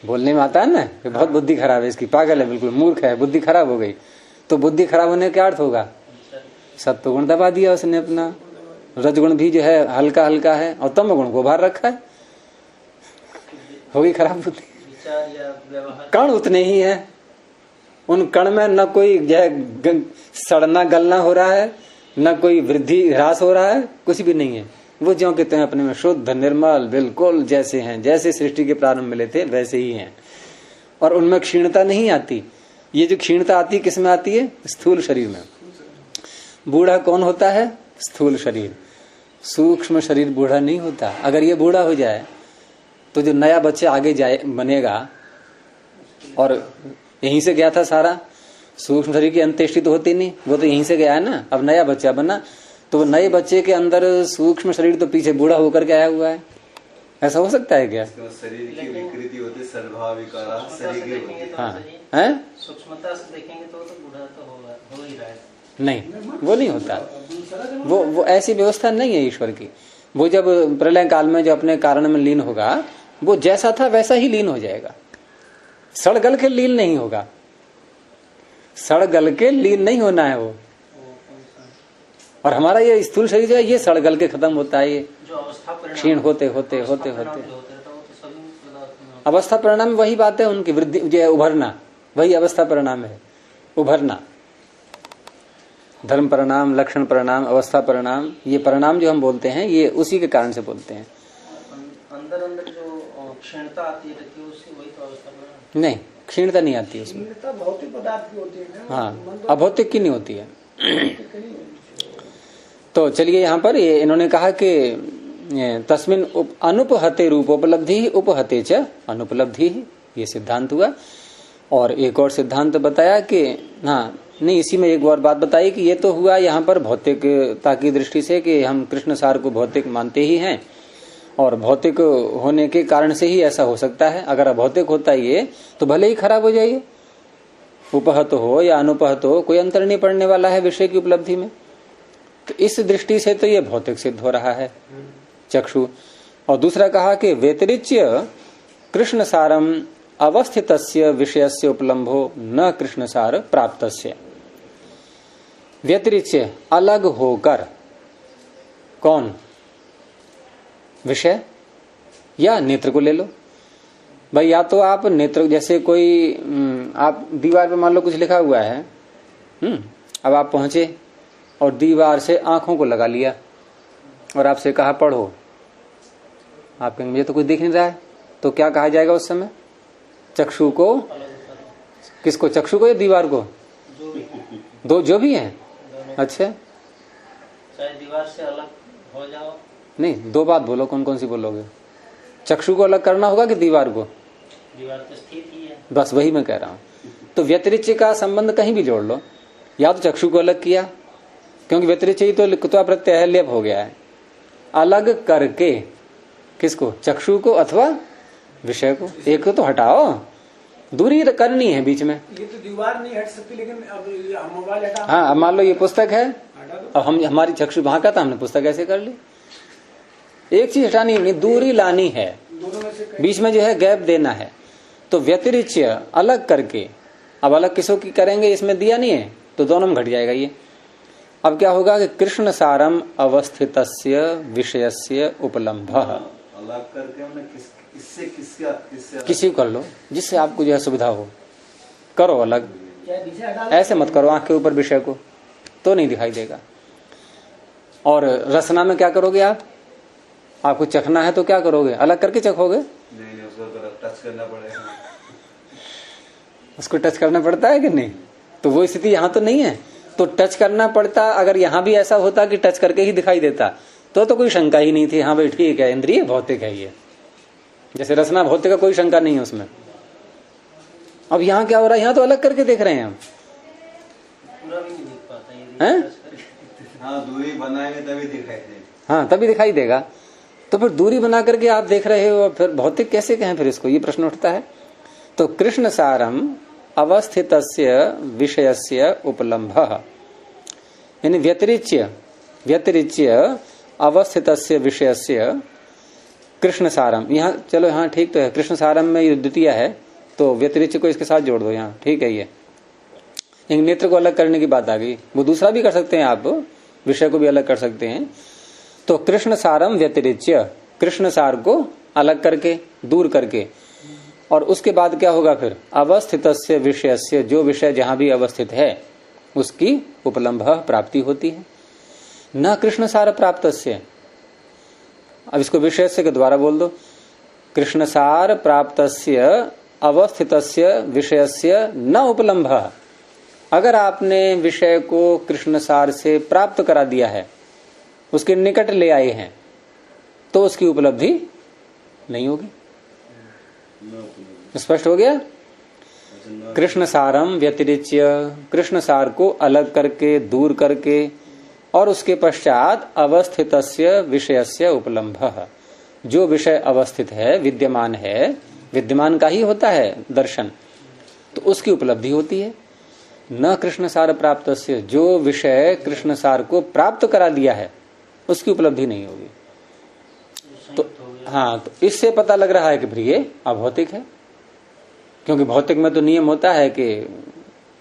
बोलने में आता है ना कि बहुत बुद्धि खराब है इसकी, पागल है, बिल्कुल मूर्ख है, बुद्धि खराब हो गई। तो बुद्धि खराब होने का क्या अर्थ होगा? सत्वगुण दबा दिया उसने अपना, रजगुण भी जो है हल्का हल्का है और तमगुण को बाहर रखा है, होगी खराब बुद्धि। कण उतने ही है, उन कण में न कोई सड़ना गलना हो रहा है, न कोई वृद्धि ह्रास हो रहा है, कुछ भी नहीं है। वो ज्यों कहते हैं अपने में शुद्ध निर्मल बिल्कुल जैसे हैं, जैसे सृष्टि के प्रारंभ मिले थे वैसे ही हैं, और उनमें क्षीणता नहीं आती। ये जो क्षीणता आती है किस में आती है? स्थूल शरीर में। बूढ़ा कौन होता है? स्थूल शरीर। सूक्ष्म शरीर बूढ़ा नहीं होता। अगर ये बूढ़ा हो जाए तो जो नया बच्चा आगे जाए बनेगा, और यहीं से गया था सारा, सूक्ष्म शरीर की अंत्येष्टि तो होती नहीं, वो तो यहीं से गया है ना। अब नया बच्चा बना तो वो नए बच्चे के अंदर सूक्ष्म शरीर तो पीछे बूढ़ा होकर के आया हुआ है। ऐसा हो सकता है क्या? शरीर की विकृति होती, सद्भाव विकारा शरीर की होती है। हाँ है, सूक्ष्मता से देखेंगे तो बूढ़ा तो होगा, हो ही रहा है। नहीं वो नहीं होता, वो ऐसी व्यवस्था नहीं है ईश्वर की। वो जब प्रलय काल में जो अपने कारण में लीन होगा, वो जैसा था वैसा ही लीन हो जाएगा, सड़ गल के लीन नहीं होगा, सड़ गल के लीन नहीं होना है वो। और हमारा ये स्थूल शरीर जो है ये सड़ गल के खत्म होता है, ये क्षीण होते होते होते होते अवस्था परिणाम वही बात है उनकी वृद्धि जो उभरना, वही अवस्था परिणाम है, उभरना। धर्म परिणाम, लक्षण परिणाम, अवस्था परिणाम, ये परिणाम जो हम बोलते हैं ये उसी के कारण से बोलते हैं। अंदर अंदर जो क्षीणता आती है उसकी वही तो अवस्था परिणाम। नहीं, क्षीणता नहीं आती है उसमें, भौतिक पदार्थ की होती है। हाँ, अभौतिक की नहीं होती है। तो चलिए यहाँ पर ये इन्होंने कहा कि तस्मिन अनुपहते रूपोपलब्धि उपहते च अनुपलब्धि, ये सिद्धांत हुआ। और एक और सिद्धांत बताया कि हाँ नहीं, इसी में एक और बात बताई कि ये तो हुआ यहाँ पर भौतिकता की दृष्टि से कि हम कृष्ण सार को भौतिक मानते ही हैं, और भौतिक होने के कारण से ही ऐसा हो सकता है। अगर अभौतिक होता ये तो भले ही खराब हो जाइए, उपहत हो या अनुपहत हो, कोई अंतर नहीं पड़ने वाला है विषय की उपलब्धि में। तो इस दृष्टि से तो ये भौतिक सिद्ध हो रहा है चक्षु। और दूसरा कहा कि व्यतिरिच्य कृष्ण सारम अवस्थितस्य विषयस्य उपलम्भो न कृष्ण सार प्राप्तस्य। व्यतिरिच्य अलग होकर, कौन? विषय या नेत्र को ले लो भाई। या तो आप नेत्र, जैसे कोई आप दीवार पे मान लो कुछ लिखा हुआ है, अब आप पहुंचे और दीवार से आंखों को लगा लिया और आपसे कहा पढ़ो, आप कहेंगे मुझे तो कुछ दिख नहीं रहा है, तो क्या कहा जाएगा उस समय? चक्षु को, किसको? चक्षु को या दीवार को? दो जो भी है। अच्छा, चाहे दीवार से अलग हो जाओ। नहीं, दो बात बोलो, कौन कौन सी बोलोगे? चक्षु को अलग करना होगा कि दीवार को? दीवार तो स्थित ही है। बस वही मैं कह रहा हूं। तो व्यतिरिच्य का संबंध कहीं भी जोड़ लो, या तो चक्षु को अलग किया, क्योंकि व्यतिरिच्य ही तो लिखता प्रत्यय है, लेप हो गया है। अलग करके किसको? चक्षु को अथवा विषय को। एक को तो हटाओ, दूरी करनी है बीच में। ये तो दीवार नहीं हट सकती, लेकिन अब मोबाइल हटा। हाँ, अब मान लो ये पुस्तक है, अब हम हमारी चक्षु वहां का था, हमने पुस्तक ऐसे कर ली। एक चीज हटानी नहीं, दूरी लानी है, बीच में जो है गैप देना है। तो व्यतिरिच्य अलग करके, अब अलग किसों की करेंगे इसमें दिया नहीं है, तो दोनों में घट जाएगा ये। अब क्या होगा कि कृष्ण सारम अवस्थितस्य विषयस्य उपलम्भ। अलग करके हमने किससे किसी को कर लो जिससे आपको जो है सुविधा हो, करो अलग। ऐसे मत करो आंख के ऊपर विषय को, तो नहीं दिखाई देगा। और रसना में क्या करोगे आप? आपको चखना है तो क्या करोगे? अलग करके चखोगे? नहीं, उसको टच करना पड़ेगा। उसको टच करना पड़ता है कि नहीं? तो वो स्थिति यहाँ तो नहीं है। तो टच करना पड़ता, अगर यहाँ भी ऐसा होता कि टच करके ही दिखाई देता तो कोई शंका ही नहीं थी। हाँ भाई ठीक है, इंद्रिय भौतिक है ये, जैसे रसना भौतिक का कोई शंका नहीं है उसमें। अब यहाँ क्या हो रहा है? यहाँ तो अलग करके देख रहे हैं हम, पूरा भी नहीं दिख पाता ये हैं? हाँ, दूरी बनाएंगे तभी दिखाई देगा। हाँ तभी दिखाई देगा। तो फिर दूरी बना करके आप देख रहे हो, फिर भौतिक कैसे कहें फिर इसको? ये प्रश्न उठता है। तो कृष्ण सारम अवस्थितस्य विषयस्य उपलम्भः, यानी व्यतिरिच्य अवस्थितस्य विषयस्य कृष्ण सारम। यहाँ चलो, हाँ ठीक तो है, कृष्ण सारम में ये द्वितीय है तो व्यतिरिच्य को इसके साथ जोड़ दो यहाँ, ठीक है। ये एक नेत्र को अलग करने की बात आ गई, वो दूसरा भी कर सकते हैं आप, विषय को भी अलग कर सकते हैं। तो कृष्ण सारम व्यतिरिच्य, कृष्ण सार को अलग करके, दूर करके, और उसके बाद क्या होगा फिर? अवस्थितस्य विषयस्य, जो विषय जहां भी अवस्थित है उसकी उपलम्भ प्राप्ति होती है। न कृष्ण सार प्राप्तस्य, अब इसको विषयस्य के द्वारा बोल दो। कृष्ण सार प्राप्तस्य अवस्थितस्य विषयस्य न उपलम्भ। अगर आपने विषय को कृष्ण सार से प्राप्त करा दिया है, उसके निकट ले आए हैं, तो उसकी उपलब्धि नहीं होगी। स्पष्ट हो गया? कृष्ण सारम व्यतिरिच्य, कृष्ण सार को अलग करके, दूर करके, और उसके पश्चात अवस्थितस्य विषयस्य उपलम्भः, जो विषय अवस्थित है, विद्यमान है, विद्यमान का ही होता है दर्शन, तो उसकी उपलब्धि होती है। न कृष्ण सार प्राप्तस्य, जो विषय कृष्ण सार को प्राप्त करा दिया है उसकी उपलब्धि नहीं होगी। तो हाँ, तो इससे पता लग रहा है कि फिर ये अभौतिक है, क्योंकि भौतिक में तो नियम होता है कि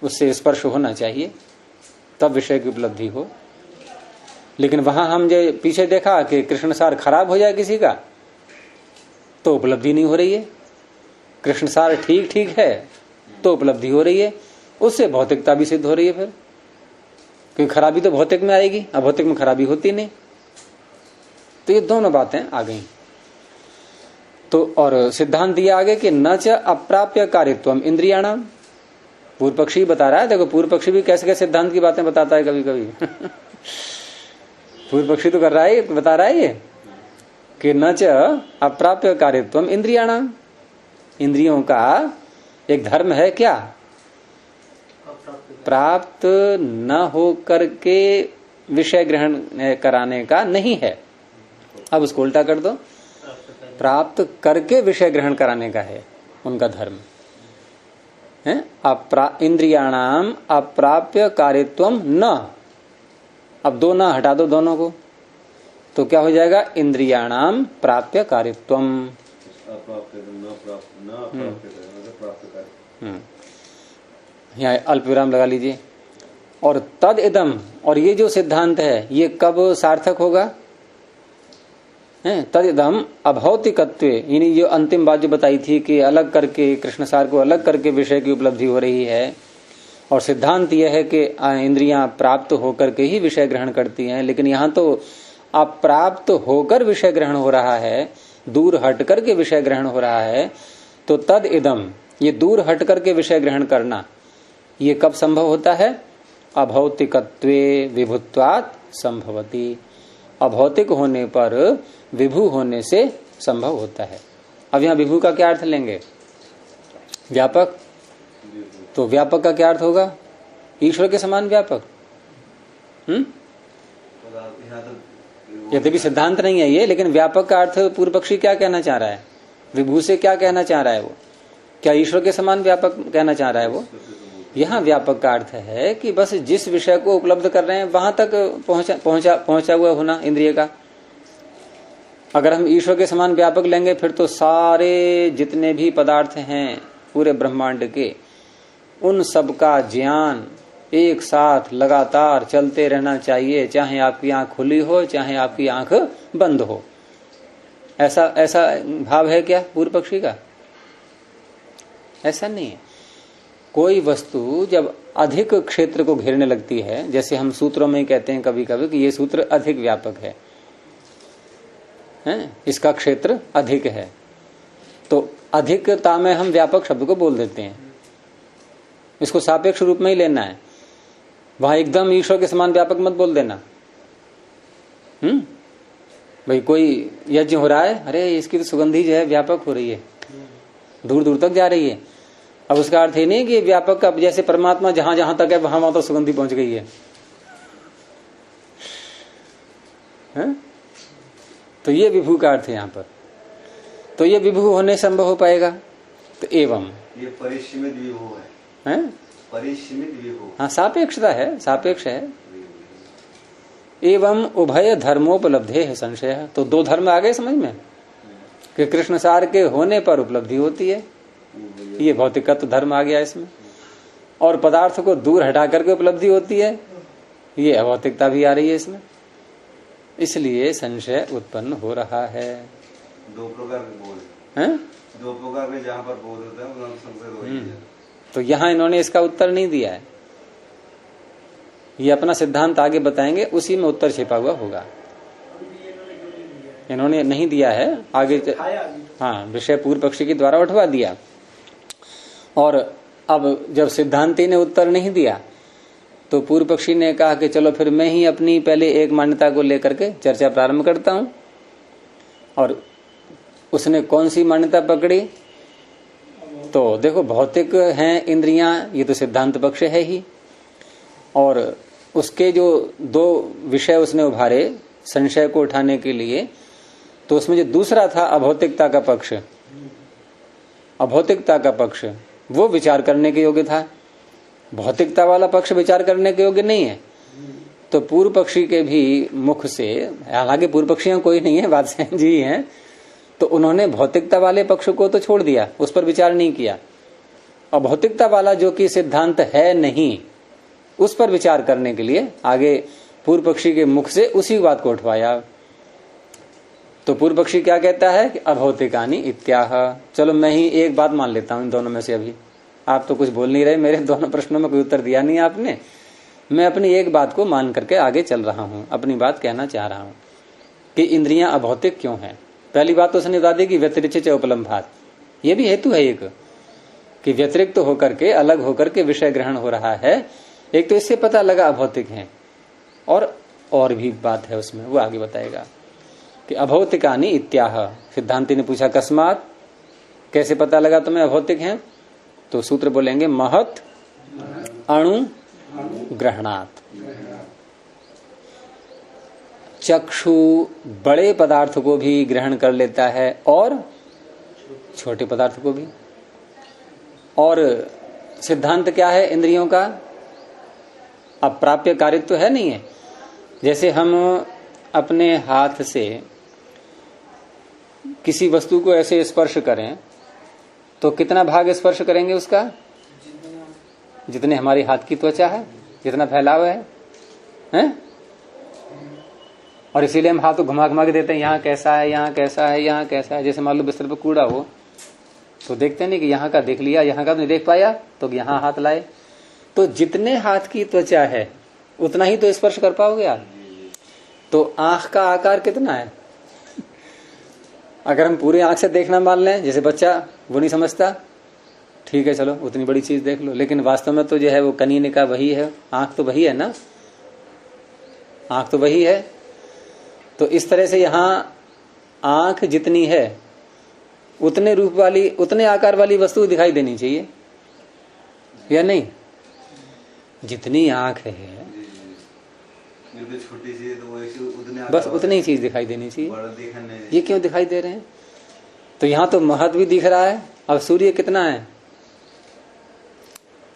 उससे स्पर्श होना चाहिए तब विषय की उपलब्धि हो। लेकिन वहां हम जो पीछे देखा कि कृष्ण सार खराब हो जाए किसी का तो उपलब्धि नहीं हो रही है, कृष्ण सार ठीक ठीक है तो उपलब्धि हो रही है, उससे भौतिकता भी सिद्ध हो रही है फिर, क्योंकि खराबी तो भौतिक में आएगी, अभौतिक में खराबी होती नहीं। तो ये दोनों बातें आ गई। तो और सिद्धांत दिया आगे कि न च अप्राप्य कार्यत्वम इंद्रियाणाम। पूर्व पक्षी बता रहा है, देखो पूर्व पक्षी भी कैसे कैसे सिद्धांत की बातें बताता है कभी कभी पूर्व पक्षी तो कर रहा है, बता रहा है ये कि न च अप्राप्य कार्यत्वम इंद्रियाणाम, इंद्रियों का एक धर्म है क्या? प्राप्त न हो करके विषय ग्रहण कराने का नहीं है। अब उसको उल्टा कर दो, प्राप्त करके विषय ग्रहण कराने का है उनका धर्म है। इंद्रियाणाम अप्राप्य कार्यत्वम न, अब दो न हटा दो दोनों को, तो क्या हो जाएगा? इंद्रियाणाम प्राप्य कार्यत्वम। यहाँ अल्प विराम लगा लीजिए। और तद इदम, और ये जो सिद्धांत है ये कब सार्थक होगा? तद इदम अभौतिकत्व, यानी जो अंतिम बात जो बताई थी कि अलग करके, कृष्ण सार को अलग करके विषय की उपलब्धि हो रही है, और सिद्धांत यह है कि इंद्रियां प्राप्त होकर के ही विषय ग्रहण करती हैं, लेकिन यहाँ तो अप्राप्त होकर विषय ग्रहण हो रहा है, दूर हट करके विषय ग्रहण हो रहा है। तो तद इदम, ये दूर हट करके विषय ग्रहण करना, ये कब संभव होता है? अभौतिकत्वे विभुत्वात् संभवति, अभौतिक होने पर विभु होने से संभव होता है। अब यहाँ विभु का क्या अर्थ लेंगे? व्यापक। तो व्यापक का क्या अर्थ होगा? ईश्वर के समान व्यापक। यद्यपि सिद्धांत नहीं है ये, लेकिन व्यापक का अर्थ पूर्व पक्षी क्या कहना चाह रहा है? विभु से क्या कहना चाह रहा है वो? क्या ईश्वर के समान व्यापक कहना चाह रहा है वो? यहाँ व्यापक का अर्थ है कि बस जिस विषय को उपलब्ध कर रहे हैं वहां तक पहुंचा हुआ होना इंद्रिय का। अगर हम ईश्वर के समान व्यापक लेंगे फिर तो सारे जितने भी पदार्थ हैं पूरे ब्रह्मांड के, उन सब का ज्ञान एक साथ लगातार चलते रहना चाहिए, चाहे आपकी आंख खुली हो चाहे आपकी आंख बंद हो। ऐसा भाव है क्या पूर्व पक्षी का? ऐसा नहीं है। कोई वस्तु जब अधिक क्षेत्र को घेरने लगती है, जैसे हम सूत्रों में कहते हैं कभी कभी कि ये सूत्र अधिक व्यापक है, इसका क्षेत्र अधिक है, तो अधिकता में हम व्यापक शब्द को बोल देते हैं। इसको सापेक्ष रूप में ही लेना है, वहां एकदम ईश्वर के समान व्यापक मत बोल देना। भाई कोई यज्ञ हो रहा है, अरे इसकी तो सुगंधी जो है व्यापक हो रही है, दूर दूर तक जा रही है। अब उसका अर्थ ही नहीं कि व्यापक का, जैसे परमात्मा जहां जहां तक है वहां वहां तो सुगंधी पहुंच गई है, तो ये विभू का अर्थ है यहाँ पर। तो ये विभू होने संभव हो पाएगा। तो एवं ये परिसीमित विभू है, परिसीमित विभू, हाँ सापेक्षता है, सापेक्ष है। एवं उभय धर्मोपलब्धे है संशय। तो दो धर्म आ गए समझ में, कि कृष्ण सार के होने पर उपलब्धि होती है, ये भौतिकत्व धर्म आ गया इसमें, और पदार्थ को दूर हटा करके उपलब्धि होती है, ये अभौतिकता भी आ रही है इसमें। इसलिए संशय उत्पन्न हो रहा है। दो प्रकार के बोल हैं? दो प्रकार के जहाँ पर बोल होता है उन्होंने संशय वही है। तो यहाँ इन्होंने इसका उत्तर नहीं दिया है, ये अपना सिद्धांत आगे बताएंगे, उसी में उत्तर छिपा हुआ होगा। इन्होंने नहीं दिया है आगे, हाँ विषय पूर्व पक्षी के द्वारा उठवा दिया। और अब जब सिद्धांती ने उत्तर नहीं दिया तो पूर्व पक्षी ने कहा कि चलो फिर मैं ही अपनी पहले एक मान्यता को लेकर के चर्चा प्रारंभ करता हूं। और उसने कौन सी मान्यता पकड़ी? तो देखो भौतिक हैं इंद्रियां, ये तो सिद्धांत पक्ष है ही, और उसके जो दो विषय उसने उभारे संशय को उठाने के लिए, तो उसमें जो दूसरा था अभौतिकता का पक्ष, अभौतिकता का पक्ष वो विचार करने के योग्य था, भौतिकता वाला पक्ष विचार करने के योग्य नहीं है। तो पूर्व पक्षी के भी मुख से, हालांकि पूर्व पक्षियों कोई नहीं है, बादशाह जी हैं, तो उन्होंने भौतिकता वाले पक्ष को तो छोड़ दिया, उस पर विचार नहीं किया, और भौतिकता वाला जो कि सिद्धांत है नहीं, उस पर विचार करने के लिए आगे पूर्व पक्षी के मुख से उसी बात को उठवाया। तो पूर्व पक्षी क्या कहता है कि अभौतिकानि इत्याह। चलो मैं ही एक बात मान लेता हूं इन दोनों में से। अभी आप तो कुछ बोल नहीं रहे, मेरे दोनों प्रश्नों में कोई उत्तर दिया नहीं आपने, मैं अपनी एक बात को मान करके आगे चल रहा हूं, अपनी बात कहना चाह रहा हूं कि इंद्रियां अभौतिक क्यों हैं। पहली बात तो उसने बता दी कि व्यतिरिक्त उपलम्भात, ये भी हेतु है एक, कि व्यतिरिक्त तो होकर के, अलग होकर के विषय ग्रहण हो रहा है। एक तो इससे पता लगा अभौतिक हैं, और भी बात है उसमें, वो आगे बताएगा कि अभौतिकानि इत्याह। सिद्धांति ने पूछा कस्मात, कैसे पता लगा तुम्हें अभौतिक हैं? तो सूत्र बोलेंगे महत अणु ग्रहणात्। चक्षु बड़े पदार्थ को भी ग्रहण कर लेता है और छोटे पदार्थ को भी। और सिद्धांत क्या है इंद्रियों का? अप्राप्य कार्य तो है नहीं है। जैसे हम अपने हाथ से किसी वस्तु को ऐसे स्पर्श करें तो कितना भाग स्पर्श करेंगे उसका? जितने हमारी हाथ की त्वचा है, जितना फैलाव है, हैं? और इसीलिए हम हाथ को घुमा घुमा के देते हैं, यहाँ कैसा है, यहाँ कैसा है, यहाँ कैसा है। जैसे मान लो बिस्तर पर कूड़ा हो तो देखते नहीं कि यहाँ का देख लिया, यहाँ का नहीं देख पाया तो यहाँ हाथ लाए। तो जितने हाथ की त्वचा है उतना ही तो स्पर्श कर पाओगे आप। तो आंख का आकार कितना है? अगर हम पूरी आंख से देखना मान लें, जैसे बच्चा वो नहीं समझता, ठीक है चलो उतनी बड़ी चीज देख लो, लेकिन वास्तव में तो जो है वो कनीनिका वही है, आंख तो वही है ना, आंख तो वही है। तो इस तरह से यहाँ आंख जितनी है उतने रूप वाली, उतने आकार वाली वस्तु दिखाई देनी चाहिए या नहीं? जितनी आंख है छोटी सी, तो वो बस उतनी ही चीज दिखाई देनी चाहिए। ये क्यों दिखाई दे रहे हैं? तो यहाँ तो महत्व भी दिख रहा है। अब सूर्य कितना है?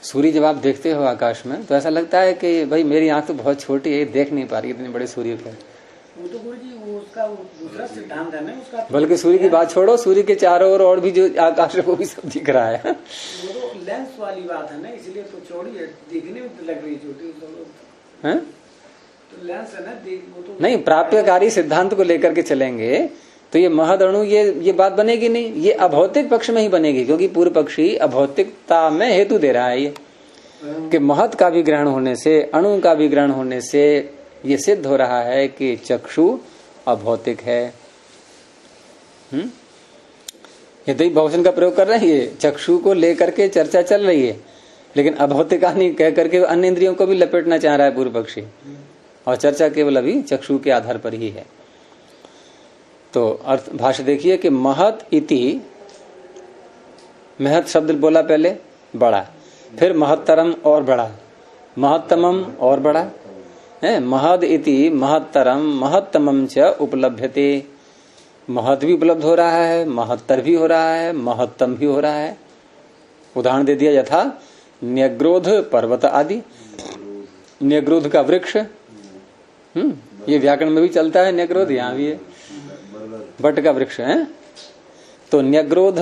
सूर्य जब आप देखते हो आकाश में तो ऐसा लगता है कि भाई मेरी आंख तो बहुत छोटी है, देख नहीं पा रही इतने बड़े सूर्य को। वो तो गुरुजी वो उसका दूसरा सिद्धांत है ना उसका। बल्कि सूर्य की बात छोड़ो, सूर्य के चारों ओर और भी जो आकाश है वो भी सब दिख रहा है। वो तो लेंस वाली बात है ना, इसलिए तो चौड़ी है, दिखने में तो लग रही है छोटी। हैं? तो लेंस है ना, वो तो नहीं, प्राप्यकारी सिद्धांत को लेकर के चलेंगे तो ये महद अणु ये बात बनेगी नहीं, ये अभौतिक पक्ष में ही बनेगी, क्योंकि पूर्व पक्षी अभौतिकता में हेतु दे रहा है ये कि महद का भी ग्रहण होने से, अणु का भी ग्रहण होने से ये सिद्ध हो रहा है कि चक्षु अभौतिक है। ये तो बहुवचन का प्रयोग कर रहे हैं, ये चक्षु को लेकर के चर्चा चल रही है, लेकिन अभौतिका नहीं कह करके अन्य इंद्रियों को भी लपेटना चाह रहा है पूर्व पक्षी, और चर्चा केवल अभी चक्षु के आधार पर ही है। तो अर्थ भाष्य देखिए कि महत इति, महत शब्द बोला पहले बड़ा, फिर महत्तरम और बड़ा, महत्तमम और बड़ा है, महद इति महत्तरम महत्तमम च उपलभ्यते, महत भी उपलब्ध हो रहा है, महत्तर भी हो रहा है, महत्तम भी हो रहा है। उदाहरण दे दिया यथा न्यग्रोध पर्वत आदि, न्यग्रोध का वृक्ष, ये व्याकरण में भी चलता है न्यग्रोध, यहाँ भी है, बट का वृक्ष है। तो न्यग्रोध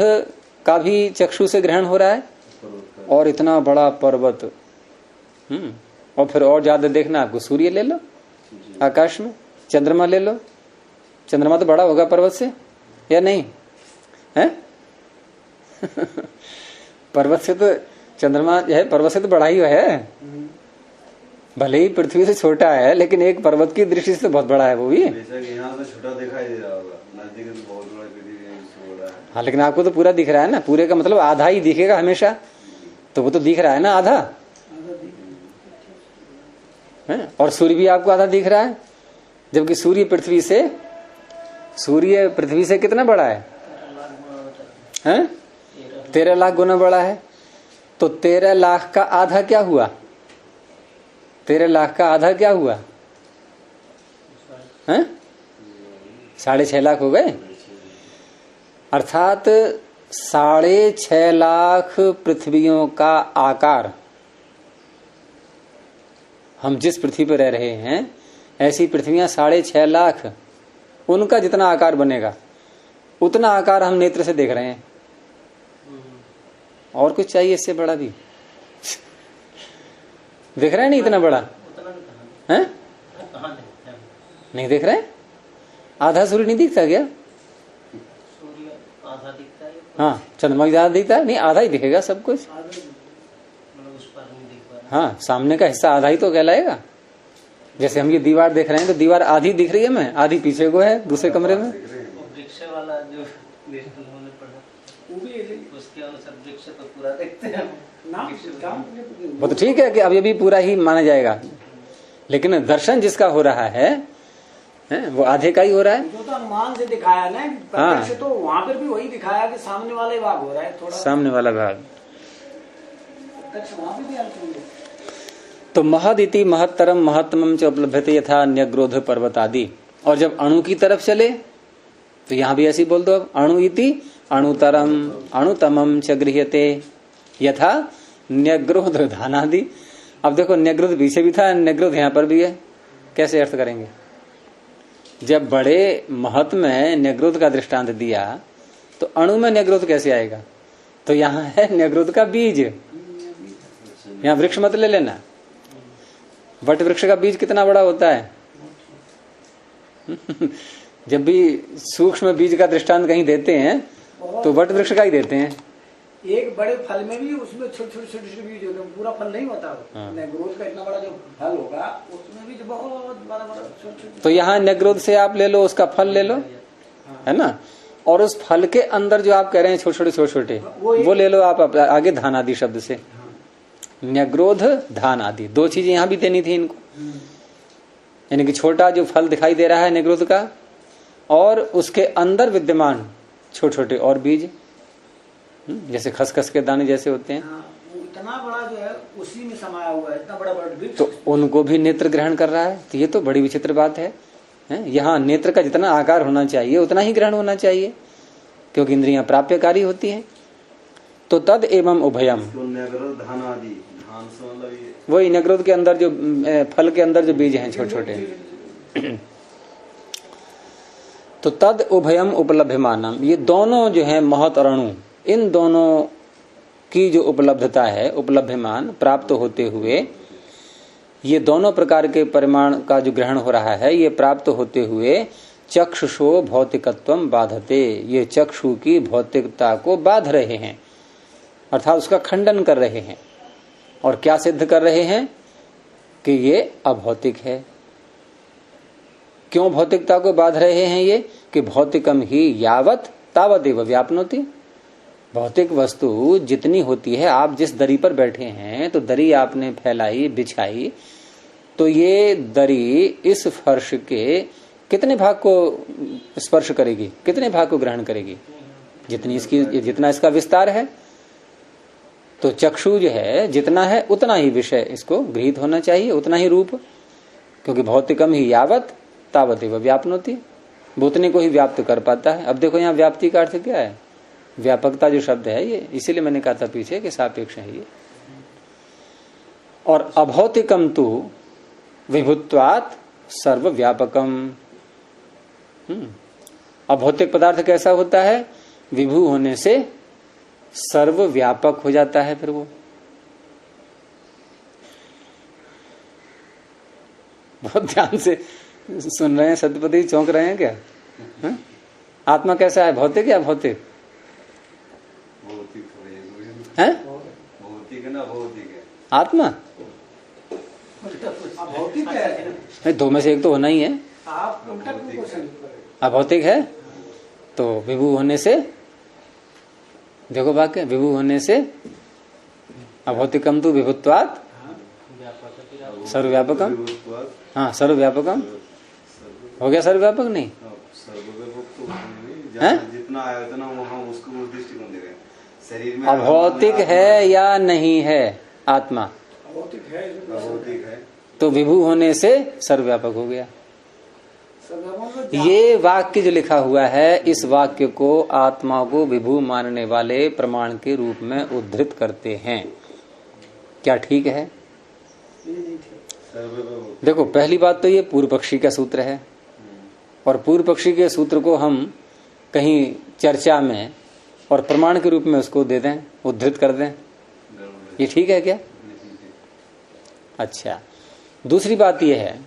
का भी चक्षु से ग्रहण हो रहा है, और इतना बड़ा पर्वत, और फिर और ज्यादा देखना आपको सूर्य ले लो आकाश में, चंद्रमा ले लो, चंद्रमा तो बड़ा होगा पर्वत से या नहीं है? पर्वत से तो चंद्रमा जो है पर्वत से तो बड़ा ही है, भले ही पृथ्वी से छोटा है, लेकिन एक पर्वत की दृष्टि से तो बहुत बड़ा है वो भी। यहाँ तो छोटा दिखाई दे रहा होगा, नजदीक तो बहुत बड़ा है। हाँ, लेकिन आपको तो पूरा दिख रहा है ना, पूरे का मतलब आधा ही दिखेगा हमेशा, तो वो तो दिख रहा है ना आधा है? और सूर्य भी आपको आधा दिख रहा है, जबकि सूर्य पृथ्वी से कितना बड़ा है? 13 लाख गुना बड़ा है। तो 13 लाख का आधा क्या हुआ? 13 लाख का आधा क्या हुआ? 6.5 लाख हो गए, अर्थात 6.5 लाख पृथ्वियों का आकार, हम जिस पृथ्वी पर रह रहे हैं ऐसी पृथ्वियां 6.5 लाख, उनका जितना आकार बनेगा उतना आकार हम नेत्र से देख रहे हैं। और कुछ चाहिए इससे बड़ा भी? देख रहे हैं नहीं इतना बड़ा है? नहीं देख रहे? आधा सूर्य नहीं दिखता क्या? सूर्य आधा दिखता है। हाँ, चंद्रमा ज्यादा दिखता है? नहीं, आधा ही दिखेगा सब कुछ। उस पर नहीं दिख पा रहा। हाँ, सामने का हिस्सा आधा ही तो कहलाएगा। जैसे हम ये दीवार देख रहे हैं तो दीवार आधी दिख रही है, मैं आधी पीछे को है दूसरे कमरे में। वृक्ष वाला जो उन्होंने पढ़ा उसके अनुसार वृक्ष तो पूरा देखते हैं वो तो ठीक है कि अब ये भी पूरा ही माना जाएगा, लेकिन दर्शन जिसका हो रहा है वो आधे का ही हो रहा है। जो तो अनुमान से दिखाया ना, प्रत्यक्ष तो वहाँ पर भी वही दिखाया कि सामने वाला भाग हो रहा है, थोड़ा सामने वाला भाग। वहाँ पे भी तो महद इति महत्तरम महत्तमम च उपलभ्यते यथा न्यग्रोध पर्वत आदि। और जब अणु की तरफ चले तो यहाँ भी ऐसी बोल दो, अब अणु इति अणुतरम अणुतमम च गृह्यते यथा न्यग्रोध धानादि। अब देखो न्यग्रोध पीछे भी था, न्यग्रोध यहाँ पर भी है, कैसे अर्थ करेंगे? जब बड़े महत में न्यग्रोध का दृष्टांत दिया तो अणु में न्यग्रोध कैसे आएगा? तो यहाँ है न्यग्रोध का बीज, यहाँ वृक्ष मत ले लेना। वट वृक्ष का बीज कितना बड़ा होता है? जब भी सूक्ष्म बीज का दृष्टांत कहीं देते हैं तो वट वृक्ष का ही देते हैं। एक बड़े फल में भी उसमें छोटे छोटे बीज होते हैं, पूरा फल नहीं होता। न्यग्रोध का इतना बड़ा जो फल होगा उसमें भी बहुत बड़ा बड़ा छोटे। तो यहाँ न्यग्रोध से आप ले लो, उसका फल ले लो, है ना, और उस फल के अंदर जो आप कह रहे हैं छोटे छोटे वो ले लो आप आगे धान आदि शब्द से। न्यग्रोध धान आदि दो चीजें यहाँ भी देनी थी इनको, यानी कि छोटा जो फल दिखाई दे रहा है न्यग्रोध का, और उसके अंदर विद्यमान छोटे छोटे और बीज, जैसे खसखस के दाने जैसे होते हैं। इतना बड़ा जो है उसी में समाया हुआ है, इतना बड़ा बड़ा बीज, तो उनको भी नेत्र ग्रहण कर रहा है। तो ये तो बड़ी विचित्र बात है। यहाँ नेत्र का जितना आकार होना चाहिए उतना ही ग्रहण होना चाहिए, क्योंकि इंद्रियां प्राप्यकारी होती हैं। तो तद एवं उभयम, वही न्यग्रोध के अंदर जो फल के अंदर जो बीज हैं छोटे छोटे। तो तद उभयम उपलभ्यमानम, ये दोनों जो है महत और अणु, इन दोनों की जो उपलब्धता है, उपलभ्यमान प्राप्त होते हुए, ये दोनों प्रकार के परिमाण का जो ग्रहण हो रहा है ये प्राप्त होते हुए चक्षुषो भौतिकत्वम बाधते, ये चक्षु की भौतिकता को बाध रहे हैं, अर्थात उसका खंडन कर रहे हैं। और क्या सिद्ध कर रहे हैं कि ये अभौतिक है। क्यों भौतिकता को बाध रहे हैं ये? कि भौतिकम ही यावत तावदेव व्यापनोति। भौतिक वस्तु जितनी होती है, आप जिस दरी पर बैठे हैं तो दरी आपने फैलाई, बिछाई, तो ये दरी इस फर्श के कितने भाग को स्पर्श करेगी, कितने भाग को ग्रहण करेगी? जितना इसका विस्तार है। तो चक्षु जो है जितना है उतना ही विषय इसको गृहीत होना चाहिए, उतना ही रूप, क्योंकि भौतिकम ही यावत तावदेव व्यापनोति, वो उतने को ही व्याप्त कर पाता है। अब देखो यहाँ व्याप्ति का अर्थ क्या है? व्यापकता जो शब्द है ये, इसीलिए मैंने कहा था पीछे कि सापेक्ष है ये। और अभौतिकम तु विभुत्वात् सर्वव्यापकम। अभौतिक पदार्थ कैसा होता है? विभू होने से सर्वव्यापक हो जाता है। फिर वो बहुत ध्यान से सुन रहे हैं, सत्यपति चौंक रहे हैं क्या? है? आत्मा कैसा है? भौतिक या भौतिक है? भौतिक है ना, भौतिक है आत्मा। भौतिक है, नहीं, दो में से एक तो होना ही है। आप उल्टा क्वेश्चन अभौतिक है तो विभू होने से, देखो वाक्य, विभू होने से अभौतिकम तो विभुत्वात् सर्वव्यापकम। हाँ, सर्वव्यापकम हो गया। सर्वव्यापक नहीं है? जितना आया उतना वहाँ उसको दृष्टिकोण दे रहे हैं। शरीर में अभौतिक है या नहीं है आत्मा? भौतिक है, भौतिक है तो विभू होने से सर्वव्यापक हो गया। ये वाक्य जो लिखा हुआ है, इस वाक्य को आत्मा को विभू मानने वाले प्रमाण के रूप में उद्धृत करते हैं। क्या ठीक है? देखो, पहली बात तो ये पूर्व पक्षी का सूत्र है, और पूर्व पक्षी के सूत्र को हम कहीं चर्चा में और प्रमाण के रूप में उसको दे दें, उद्धृत कर दें, ये ठीक है क्या? अच्छा, दूसरी बात यह है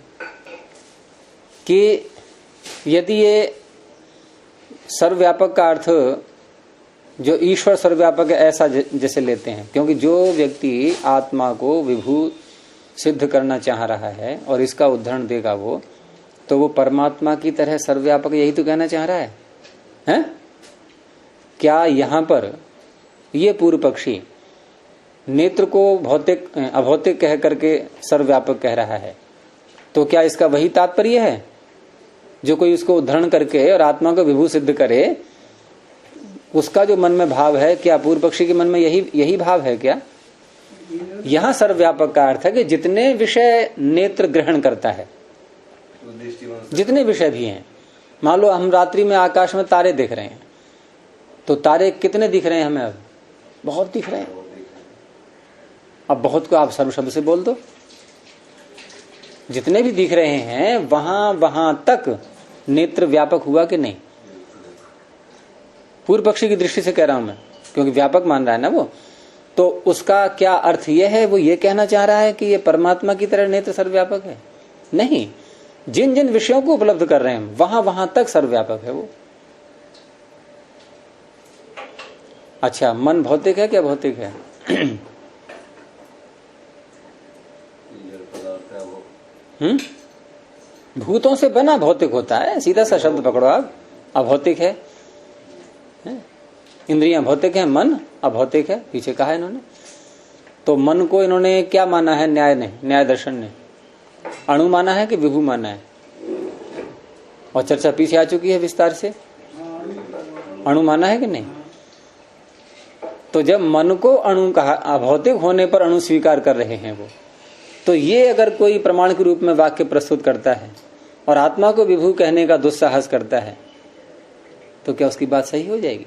कि यदि ये सर्वव्यापक का अर्थ जो ईश्वर सर्वव्यापक है ऐसा जैसे लेते हैं, क्योंकि जो व्यक्ति आत्मा को विभू सिद्ध करना चाह रहा है और इसका उदाहरण देगा वो, तो वो परमात्मा की तरह सर्वव्यापक, यही तो कहना चाह रहा है, हैं? क्या यहाँ पर ये पूर्व पक्षी नेत्र को भौतिक अभौतिक कह करके सर्वव्यापक कह रहा है, तो क्या इसका वही तात्पर्य है? जो कोई उसको उद्धरण करके और आत्मा को विभू सिद्ध करे, उसका जो मन में भाव है, क्या पूर्व पक्षी के मन में यही भाव है क्या? यहाँ सर्वव्यापक का अर्थ है कि जितने विषय नेत्र ग्रहण करता है, जितने विषय भी हैं, मान लो हम रात्रि में आकाश में तारे देख रहे हैं, तो तारे कितने दिख रहे हैं हमें? अब बहुत दिख रहे हैं। अब बहुत को आप सर्व शब्द से बोल दो, जितने भी दिख रहे हैं वहां तक नेत्र व्यापक हुआ कि नहीं? पूर्व पक्षी की दृष्टि से कह रहा हूं मैं, क्योंकि व्यापक मान रहा है ना वो। तो उसका क्या अर्थ यह है? वो ये कहना चाह रहा है कि ये परमात्मा की तरह नेत्र सर्वव्यापक है? नहीं, जिन जिन विषयों को उपलब्ध कर रहे हैं वहां तक सर्वव्यापक है वो। अच्छा, मन भौतिक है क्या भौतिक है? भूतों से बना भौतिक होता है, सीधा सा शब्द पकड़ो आप। अभौतिक है, इंद्रियां भौतिक है, मन अभौतिक है, पीछे कहा है इन्होंने। तो मन को इन्होंने क्या माना है? न्याय दर्शन ने अणु माना है कि विभू माना है? और चर्चा पीछे आ चुकी है विस्तार से। अणु माना है कि नहीं? तो जब मन को अणु कहा, अभौतिक होने पर अणु स्वीकार कर रहे हैं वो, तो ये अगर कोई प्रमाण के रूप में वाक्य प्रस्तुत करता है और आत्मा को विभू कहने का दुस्साहस करता है, तो क्या उसकी बात सही हो जाएगी?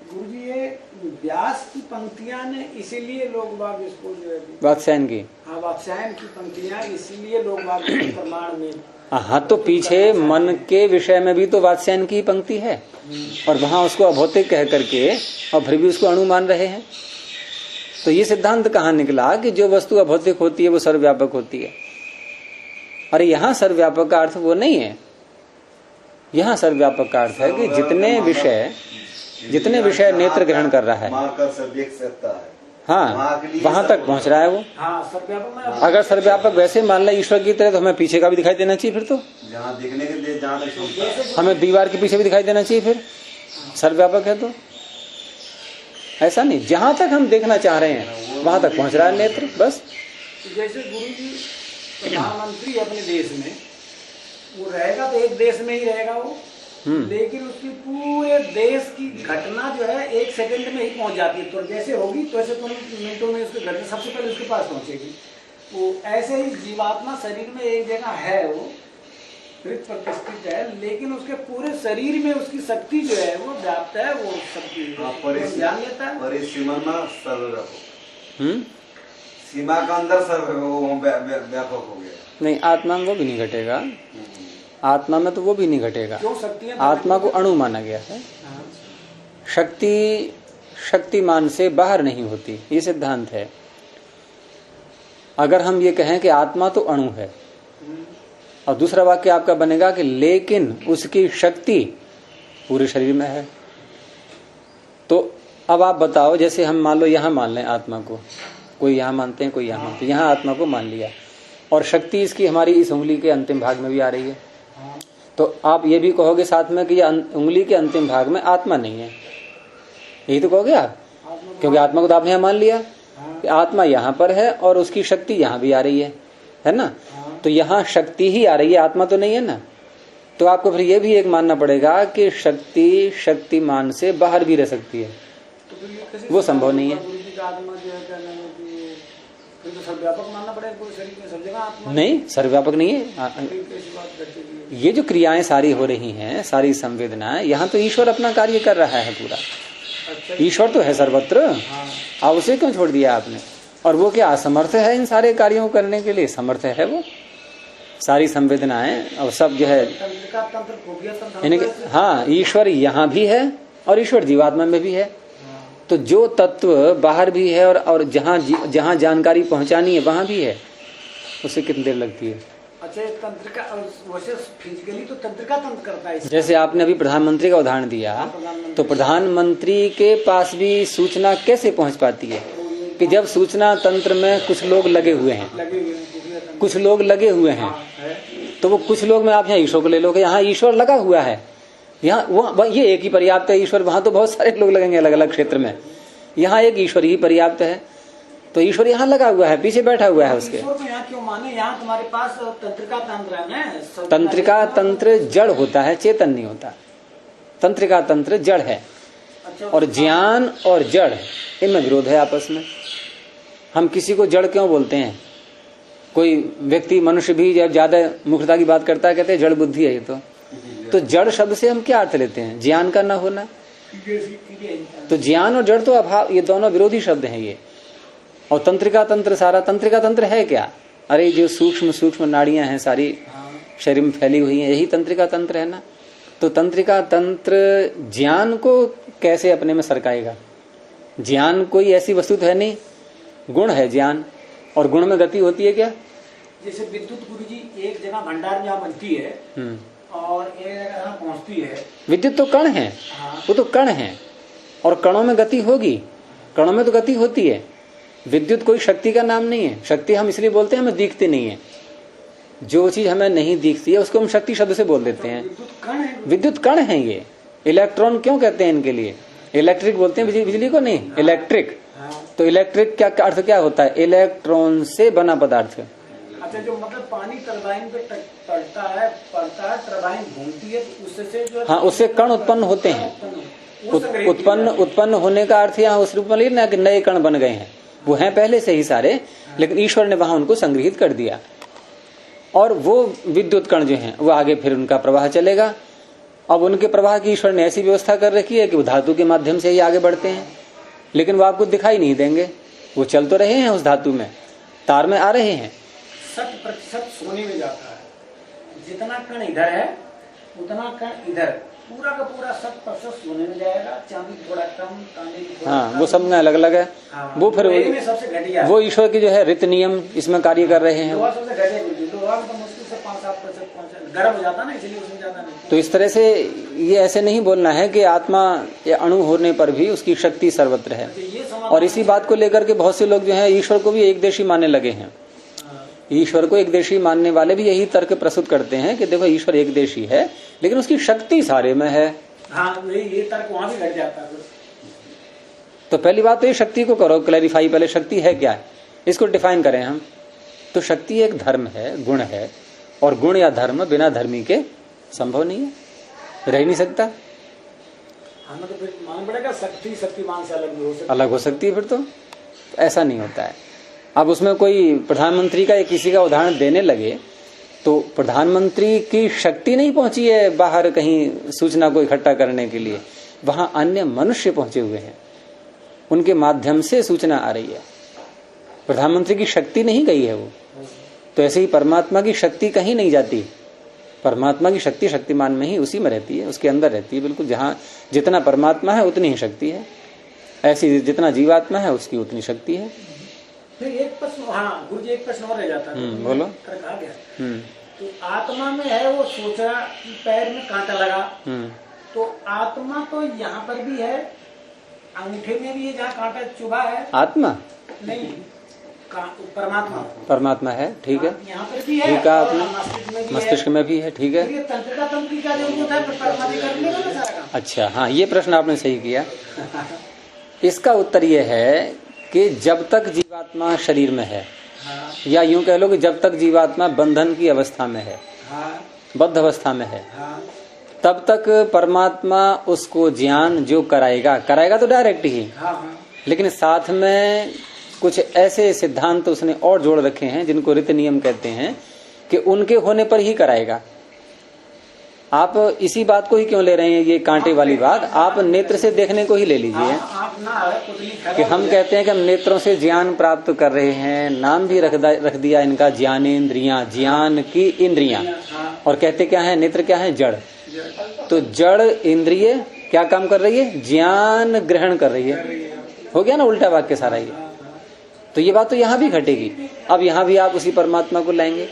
गुरुजी, ये व्यास की पंक्तियां ने इसीलिए लोग बाग इसको जो है, वात्स्यायन की, हाँ, वात्स्यायन की पंक्तियां इसीलिए लोग बाग प्रमाण में। हाँ, तो पीछे मन के विषय में भी तो वात्स्यायन की पंक्ति है, और वहां उसको अभौतिक कह करके और फिर भी उसको अणु मान रहे हैं। तो ये सिद्धांत कहाँ निकला कि जो वस्तु अभौतिक होती है वो सर्वव्यापक होती है? अरे यहाँ सर्वव्यापक का अर्थ वो नहीं है। यहाँ सर्वव्यापक का अर्थ है कि जितने विषय नेत्र ग्रहण कर रहा है, मारकर सब देख सकता है। हाँ, वहां तक पहुंच रहा है वो। हाँ, सर्वव्यापक में अगर सर्वव्यापक वैसे मान ले ईश्वर की तरह, तो हमें पीछे का भी दिखाई देना चाहिए फिर तो। जहाँ देखने के लिए, जहाँ तक सुनता है। हमें दीवार के पीछे भी दिखाई देना चाहिए फिर, सर्वव्यापक है तो। ऐसा नहीं, जहां तक हम देखना चाह रहे हैं वहां तक पहुंच रहा है नेत्र, बस। जैसे गुरु जी प्रधानमंत्री अपने देश में, वो रहेगा तो एक देश में ही रहेगा वो, लेकिन उसकी पूरे देश की घटना जो है 1 सेकंड में ही पहुंच जाती है। तो जैसे होगी तो ऐसे मिनटों में उसकी घटना सबसे पहले उसके पास पहुंचेगी। वो ऐसे ही जीवात्मा शरीर में एक जगह है, वो प्रतिष्ठित है, लेकिन उसके पूरे शरीर में उसकी शक्ति जो है वो व्याप्त है, वो शक्ति जान लेता है। सीमा का अंदर व्यापक हो गया। नहीं, आत्मा में वो भी नहीं घटेगा, आत्मा में तो वो भी नहीं घटेगा। क्यों? शक्तियां आत्मा को अणु माना गया है। शक्ति शक्तिमान से बाहर नहीं होती, ये सिद्धांत है। अगर हम ये कहें कि आत्मा तो अणु है, और दूसरा वाक्य आपका बनेगा कि लेकिन उसकी शक्ति पूरे शरीर में है, तो अब आप बताओ, जैसे हम मान लो यहाँ मान लें आत्मा को, कोई यहाँ मानते हैं, कोई यहाँ मानते हैं, यहाँ आत्मा को मान लिया, और शक्ति इसकी हमारी इस उंगली के अंतिम भाग में भी आ रही है, तो आप ये भी कहोगे साथ में कि ये उंगली के अंतिम भाग में आत्मा नहीं है, यही तो कहोगे आप, क्योंकि आत्मा को तो आपने यहाँ मान लिया कि आत्मा यहाँ पर है और उसकी शक्ति यहाँ भी आ रही है ना। तो यहाँ शक्ति ही आ रही है, आत्मा तो नहीं है ना। तो आपको फिर ये भी एक मानना पड़ेगा कि शक्ति शक्तिमान से बाहर भी रह सकती है, वो संभव नहीं है। सर्वव्यापक मानना पड़ेगा, पूरे शरीर में सब जगह आत्मा नहीं, सर्वव्यापक नहीं है। ये जो क्रियाएं सारी हो रही हैं, सारी संवेदनाएं, यहाँ तो ईश्वर अपना कार्य कर रहा है पूरा। ईश्वर तो है सर्वत्र, आप उसे क्यों छोड़ दिया आपने? और वो क्या असमर्थ है इन सारे कार्यों को करने के लिए? समर्थ है वो। सारी संवेदनाएं और सब जो है, हाँ, ईश्वर यहाँ भी है और ईश्वर जीवात्मा में भी है। तो जो तत्व बाहर भी है और जहाँ जानकारी पहुंचानी है वहां भी है, उसे कितनी देर लगती है? अच्छा, तंत्रिका वैसे फिजिकली तो तंत्रिका तंत्र करता है। जैसे आपने अभी प्रधानमंत्री का उदाहरण दिया, तो प्रधानमंत्री के पास भी सूचना कैसे पहुंच पाती है? कि जब सूचना तंत्र में कुछ लोग लगे हुए हैं, कुछ लोग लगे हुए हैं, तो वो कुछ लोग में आप यहाँ ईश्वर को ले लो कि यहाँ ईश्वर लगा हुआ है, यहाँ वो ये एक ही पर्याप्त है ईश्वर, वहां तो बहुत सारे लोग लगेंगे अलग अलग क्षेत्र में, यहाँ एक ईश्वर ही पर्याप्त है। तो ईश्वर यहाँ लगा हुआ है, पीछे बैठा हुआ है उसके। ईश्वर को यहाँ क्यों माने? यहाँ तुम्हारे पास तंत्रिका तंत्र है ना। तंत्रिका तंत्र जड़ होता है, चेतन नहीं होता। तंत्रिका तंत्र जड़ है। अच्छा, और ज्ञान और जड़ इनमें विरोध है आपस में। हम किसी को जड़ क्यों बोलते हैं? कोई व्यक्ति, मनुष्य भी जब ज्यादा मुख्यता की बात करता है, कहते हैं जड़ बुद्धि है ये। तो जड़ शब्द से हम क्या अर्थ लेते हैं? ज्ञान का न होना। तो ज्ञान और जड़ तो अभाव, ये दोनों विरोधी शब्द हैं ये। और तंत्रिका तंत्र, सारा तंत्रिका तंत्र है क्या? अरे जो सूक्ष्म सूक्ष्म नाड़ियां हैं सारी शरीर में फैली हुई हैं, यही तंत्रिका तंत्र है ना। तो तंत्रिका तंत्र ज्ञान को कैसे अपने में सरकाएगा? ज्ञान कोई ऐसी वस्तु है नहीं, गुण है ज्ञान, और गुण में गति होती है क्या? जैसे विद्युत गुरु जी एक जगह भंडार में बनती है और एक जगह पहुंचती है। विद्युत तो कण है, वो तो कण है, और कणों में गति होगी, कणों में तो गति होती है। विद्युत कोई शक्ति का नाम नहीं है। शक्ति हम इसलिए बोलते हैं, हमें दिखती नहीं है। जो चीज हमें नहीं दिखती है उसको हम शक्ति शब्द से बोल देते हैं। विद्युत कण है ये। इलेक्ट्रॉन क्यों कहते हैं इनके लिए? इलेक्ट्रिक बोलते हैं बिजली को, नहीं इलेक्ट्रिक। तो इलेक्ट्रिक क्या अर्थ क्या होता है? इलेक्ट्रॉन से बना पदार्थ। अच्छा, जो मतलब पानी टरबाइन पे पड़ता है, टरबाइन घूमती है, उससे जो, हाँ, उससे कण उत्पन्न होते हैं। उत्पन्न होने का अर्थ यहाँ उस रूप में लेना कि नए कण बन गए हैं। वो हैं पहले से ही सारे, लेकिन ईश्वर ने वहां उनको संग्रहित कर दिया। और वो विद्युत कण जो हैं वो आगे फिर उनका प्रवाह चलेगा। अब उनके प्रवाह की ईश्वर ने ऐसी व्यवस्था कर रखी है कि वो धातु के माध्यम से ही आगे बढ़ते हैं, लेकिन वो आपको दिखाई नहीं देंगे। वो चल तो रहे हैं उस धातु में, तार में आ रहे हैं। 100% सोने में जाता है। जितना कण इधर है उतना कण इधर, पूरा का पूरा 100% सोने में जाएगा। चांदी थोड़ा कम, तांबे की थोड़ा कम। वो सब में अलग अलग है। वो फिर सबसे घटिया, वो ईश्वर की जो है रीति नियम इसमें कार्य कर रहे हैं। लोहा सबसे घटिया, लोहा तो मुश्किल से 5-7% गर्म हो जाता ना, इसलिए उसमें ज्यादा नहीं। तो इस तरह से ये ऐसे नहीं बोलना है कि आत्मा या अणु होने पर भी उसकी शक्ति सर्वत्र है। ये समाधान और इसी बात को लेकर के बहुत से लोग जो है ईश्वर को भी एक देशी मानने लगे हैं। ईश्वर को एक देशी मानने वाले भी यही तर्क प्रस्तुत करते हैं कि देखो ईश्वर एक देशी है लेकिन उसकी शक्ति सारे में है। हाँ, ये तर्क वहां भी घट जाता है। तो पहली बात तो ये शक्ति को करो क्लैरिफाई, पहले शक्ति है क्या है इसको डिफाइन करें हम। तो शक्ति एक धर्म है, गुण है, और गुण या धर्म बिना धर्मी के संभव नहीं है, रह नहीं सकता। हमें तो फिर मान पड़ेगा शक्ति शक्तिमान से अलग भी हो सकती है। अलग हो सकती है फिर तो ऐसा नहीं होता है। अब उसमें कोई प्रधानमंत्री का या किसी का उदाहरण देने लगे तो प्रधानमंत्री की शक्ति नहीं पहुंची है बाहर कहीं सूचना को इकट्ठा करने के लिए, वहां अन्य मनुष्य पहुंचे हुए हैं, उनके माध्यम से सूचना आ रही है। प्रधानमंत्री की शक्ति नहीं गई है वो। तो ऐसे ही परमात्मा की शक्ति कहीं नहीं जाती। परमात्मा की शक्ति शक्तिमान में ही उसी में रहती है, उसके अंदर रहती है बिल्कुल। जहां जितना परमात्मा है उतनी ही शक्ति है, ऐसी जितना जीवात्मा है उसकी उतनी शक्ति है। फिर एक प्रश्न, हाँ गुरु जी एक प्रश्न और रह जाता है। बोलो। कहा गया तो आत्मा में है, वो सोचा कि पैर में कांटा लगा, तो आत्मा तो यहाँ पर भी है, अंगूठे में भी है जहाँ कांटा चुभा है। आत्मा नहीं, परमात्मा परमात्मा है, ठीक है, यहाँ पर भी है, ठीक है, और आपने मस्तिष्क में भी है, ठीक है। फिर ये तंत्र का तंत्र की क्या जरूरत है, फिर परमात्मा कर लेगा ना सारा काम। अच्छा, हाँ ये प्रश्न आपने सही किया। इसका उत्तर ये है कि जब तक जीवात्मा शरीर में है, हाँ, या यूं कह लो कि जब तक जीवात्मा बंधन की अवस्था में है, हाँ, बद्ध अवस्था में है, हाँ, तब तक परमात्मा उसको ज्ञान जो कराएगा तो डायरेक्ट ही, हाँ, हाँ, लेकिन साथ में कुछ ऐसे सिद्धांत उसने और जोड़ रखे हैं जिनको रीति नियम कहते हैं कि उनके होने पर ही कराएगा। आप इसी बात को ही क्यों ले रहे हैं, ये कांटे वाली बात, आप नेत्र से देखने को ही ले लीजिए आप ना कि हम कहते हैं कि हम नेत्रों से ज्ञान प्राप्त कर रहे हैं, नाम भी रख दिया इनका ज्ञानेन्द्रियां, ज्ञान की इंद्रियां, और कहते क्या है, नेत्र क्या है, जड़। तो जड़ इंद्रिय क्या काम कर रही है, ज्ञान ग्रहण कर रही है। हो गया ना उल्टा वाक्य सारा ये। तो ये बात तो यहाँ भी घटेगी। अब यहाँ भी आप उसी परमात्मा को लाएंगे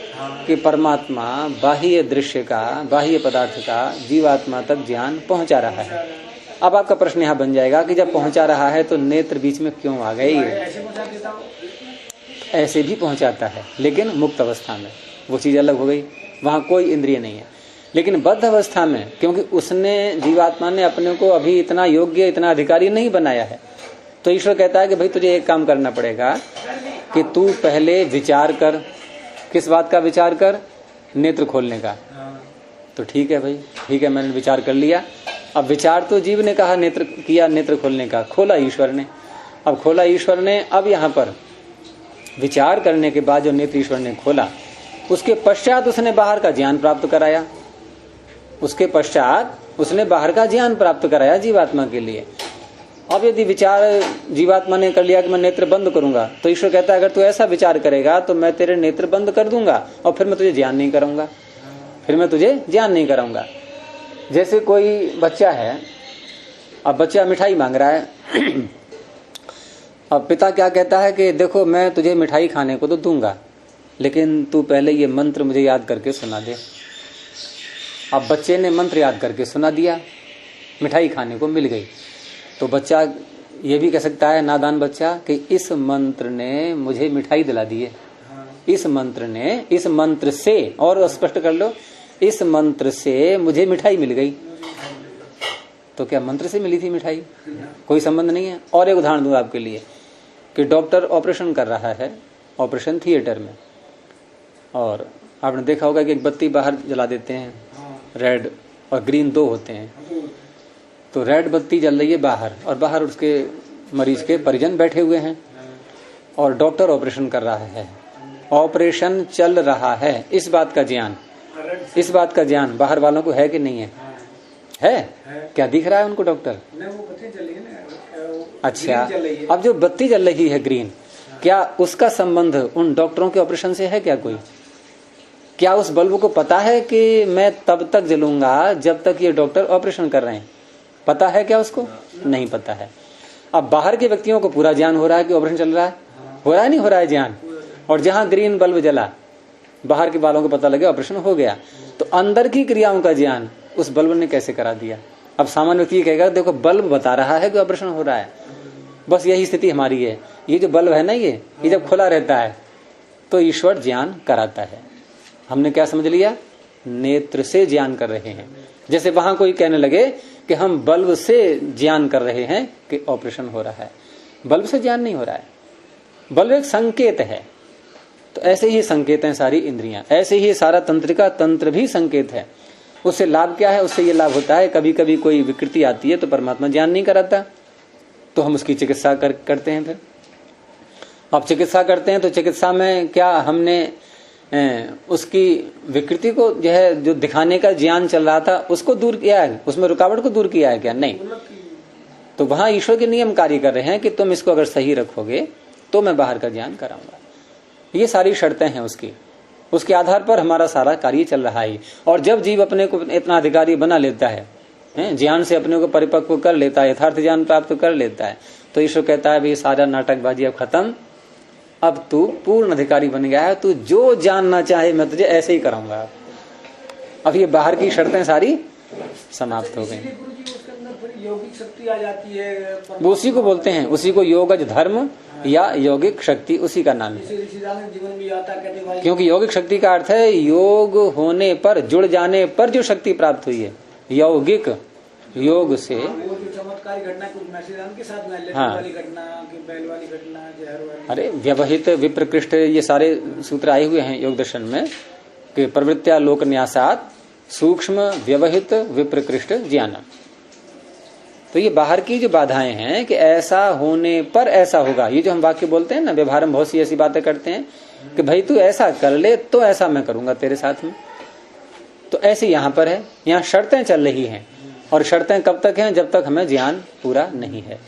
कि परमात्मा बाह्य दृश्य का, बाह्य पदार्थ का जीवात्मा तक ज्ञान पहुंचा रहा है। अब आपका प्रश्न यहाँ बन जाएगा कि जब पहुंचा रहा है तो नेत्र बीच में क्यों आ गए? ऐसे भी पहुंचाता है लेकिन मुक्त अवस्था में, वो चीज अलग हो गई, वहां कोई इंद्रिय नहीं है। लेकिन बद्ध अवस्था में, क्योंकि उसने जीवात्मा ने अपने को अभी इतना योग्य, इतना अधिकारी नहीं बनाया है, तो ईश्वर कहता है कि भाई तुझे एक काम करना पड़ेगा कि तू पहले विचार कर। किस बात का विचार कर? नेत्र खोलने का। तो ठीक है भाई, ठीक है, मैंने विचार कर लिया। अब विचार तो जीव ने कहा, नेत्र किया, नेत्र खोलने का, खोला ईश्वर ने। अब खोला ईश्वर ने, अब यहाँ पर विचार करने के बाद जो नेत्र ईश्वर ने खोला, उसके पश्चात उसने बाहर का ज्ञान प्राप्त कराया। उसके पश्चात उसने बाहर का ज्ञान प्राप्त कराया जीवात्मा के लिए। अब यदि विचार जीवात्मा ने कर लिया कि मैं नेत्र बंद करूंगा, तो ईश्वर कहता है अगर तू ऐसा विचार करेगा तो मैं तेरे नेत्र बंद कर दूंगा और फिर मैं तुझे ज्ञान नहीं कराऊंगा, फिर मैं तुझे ज्ञान नहीं कराऊंगा। जैसे कोई बच्चा है, अब बच्चा मिठाई मांग रहा है। अब पिता क्या कहता है कि देखो मैं तुझे मिठाई खाने को तो दूंगा, लेकिन तू पहले ये मंत्र मुझे याद करके सुना दे। अब बच्चे ने मंत्र याद करके सुना दिया, मिठाई खाने को मिल गई। तो बच्चा ये भी कह सकता है, नादान बच्चा, कि इस मंत्र ने मुझे मिठाई दिला दी है। इस मंत्र ने, इस मंत्र से, और स्पष्ट कर लो, इस मंत्र से मुझे मिठाई मिल गई। तो क्या मंत्र से मिली थी मिठाई? कोई संबंध नहीं है। और एक उदाहरण दूं आपके लिए कि डॉक्टर ऑपरेशन कर रहा है, ऑपरेशन थिएटर में, और आपने देखा होगा कि एक बत्ती बाहर जला देते हैं, रेड और ग्रीन दो होते हैं। तो रेड बत्ती जल रही है बाहर, और बाहर उसके मरीज के परिजन बैठे हुए हैं, और डॉक्टर ऑपरेशन कर रहा है, ऑपरेशन चल रहा है। इस बात का ज्ञान बाहर वालों को है कि नहीं है? है? क्या दिख रहा है उनको डॉक्टर? अच्छा, अब जो बत्ती जल रही है ग्रीन, क्या उसका संबंध उन डॉक्टरों के ऑपरेशन से है क्या कोई? क्या उस बल्ब को पता है कि मैं तब तक जलूंगा जब तक ये डॉक्टर ऑपरेशन कर रहे हैं? पता है क्या उसको? नहीं पता है। अब बाहर के व्यक्तियों को पूरा ज्ञान हो रहा है कि ऑपरेशन चल रहा है, हो रहा है नहीं हो रहा है ज्ञान, और जहां ग्रीन बल्ब जला, बाहर के वालों को पता लगे ऑपरेशन हो गया। तो अंदर की क्रियाओं का ज्ञान उस बल्ब ने कैसे करा दिया। अब सामान्य व्यक्ति ये कहेगा देखो बल्ब बता रहा है कि ऑपरेशन हो रहा है, बस यही स्थिति हमारी है। ये जो बल्ब है ना ये जब खुला रहता है तो ईश्वर ज्ञान कराता है। हमने क्या समझ लिया, नेत्र से ज्ञान कर रहे हैं। जैसे वहां कोई कहने लगे कि हम बल्ब से ज्ञान कर रहे हैं कि ऑपरेशन हो रहा है, बल्ब से ज्ञान नहीं हो रहा है, बल्ब एक संकेत है। तो ऐसे ही संकेत हैं सारी इंद्रियां, ऐसे ही सारा तंत्रिका तंत्र भी संकेत है। उससे लाभ क्या है, उससे ये लाभ होता है कभी कभी कोई विकृति आती है तो परमात्मा ज्ञान नहीं कराता, तो हम उसकी चिकित्सा करते हैं। फिर अब चिकित्सा करते हैं तो चिकित्सा में क्या हमने उसकी विकृति को जो दिखाने का ज्ञान चल रहा था उसको दूर किया है, उसमें रुकावट को दूर किया है क्या? नहीं। तो वहां ईश्वर के नियम कार्य कर रहे हैं कि तुम इसको अगर सही रखोगे तो मैं बाहर का ज्ञान कराऊंगा। ये सारी शर्तें हैं उसके आधार पर हमारा सारा कार्य चल रहा है। और जब जीव अपने को इतना अधिकारी बना लेता है, ज्ञान से अपने को परिपक्व कर लेता है, यथार्थ ज्ञान प्राप्त कर लेता है, तो ईश्वर कहता है भाई सारा नाटकबाजी अब खत्म, अब तू पूर्ण अधिकारी बन गया है, तू जो जानना चाहे मैं तुझे ऐसे ही कराऊंगा। अब ये बाहर की शर्तें सारी समाप्त हो गई। उसके अंदर फिर यौगिक शक्ति आ जाती है, वो उसी को बोलते हैं, उसी को योगज धर्म या यौगिक शक्ति, उसी का नाम है। जीवन में आता कहते भाई, क्योंकि यौगिक शक्ति का अर्थ है योग होने पर, जुड़ जाने पर जो शक्ति प्राप्त हुई है। यौगिक योग से वो जो चमत्कारी घटना कुछ मैसेज के साथ में, हाँ। वाली घटना, बैल वाली घटना, जहर वाली, अरे व्यवहित विप्रकृष्ट ये सारे सूत्र आए हुए हैं योग दर्शन में कि प्रवृत्त्या लोक न्यासात सूक्ष्म व्यवहित विप्रकृष्ट ज्ञान। तो ये बाहर की जो बाधाएं हैं कि ऐसा होने पर ऐसा होगा, ये जो हम वाक्य बोलते हैं ना, व्यवहार में बहुत सी ऐसी बातें करते हैं कि भाई तू ऐसा कर ले तो ऐसा मैं करूंगा तेरे साथ में। तो ऐसे यहाँ पर है, यहाँ शर्तें चल रही हैं, और शर्तें कब तक हैं? जब तक हमें ज्ञान पूरा नहीं है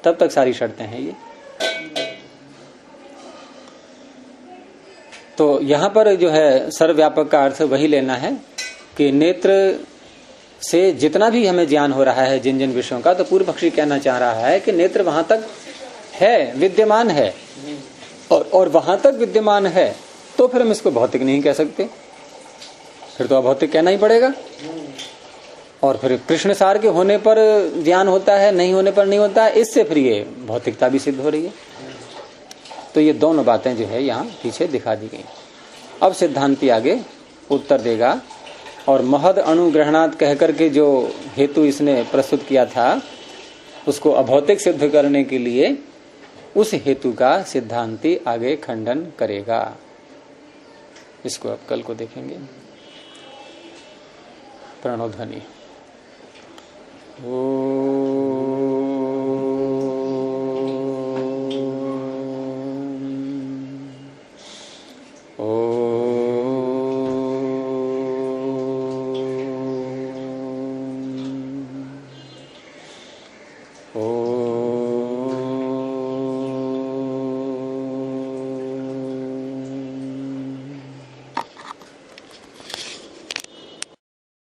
तब तक सारी शर्तें हैं ये। तो यहाँ पर जो है सर्वव्यापक का अर्थ वही लेना है कि नेत्र से जितना भी हमें ज्ञान हो रहा है जिन जिन विषयों का, तो पूर्व पक्षी कहना चाह रहा है कि नेत्र वहां तक है, विद्यमान है, और वहां तक विद्यमान है तो फिर हम इसको भौतिक नहीं कह सकते, फिर तो अभौतिक कहना ही पड़ेगा। और फिर कृष्ण सार के होने पर ज्ञान होता है, नहीं होने पर नहीं होता है, इससे फिर ये भौतिकता भी सिद्ध हो रही है। तो ये दोनों बातें जो है यहाँ पीछे दिखा दी गई। अब सिद्धांती आगे उत्तर देगा, और महद अनुग्रहणात् कहकर के जो हेतु इसने प्रस्तुत किया था उसको अभौतिक सिद्ध करने के लिए उस हेतु का सिद्धांती आगे खंडन करेगा। इसको अब कल को देखेंगे। प्रणव ध्वनि। ओ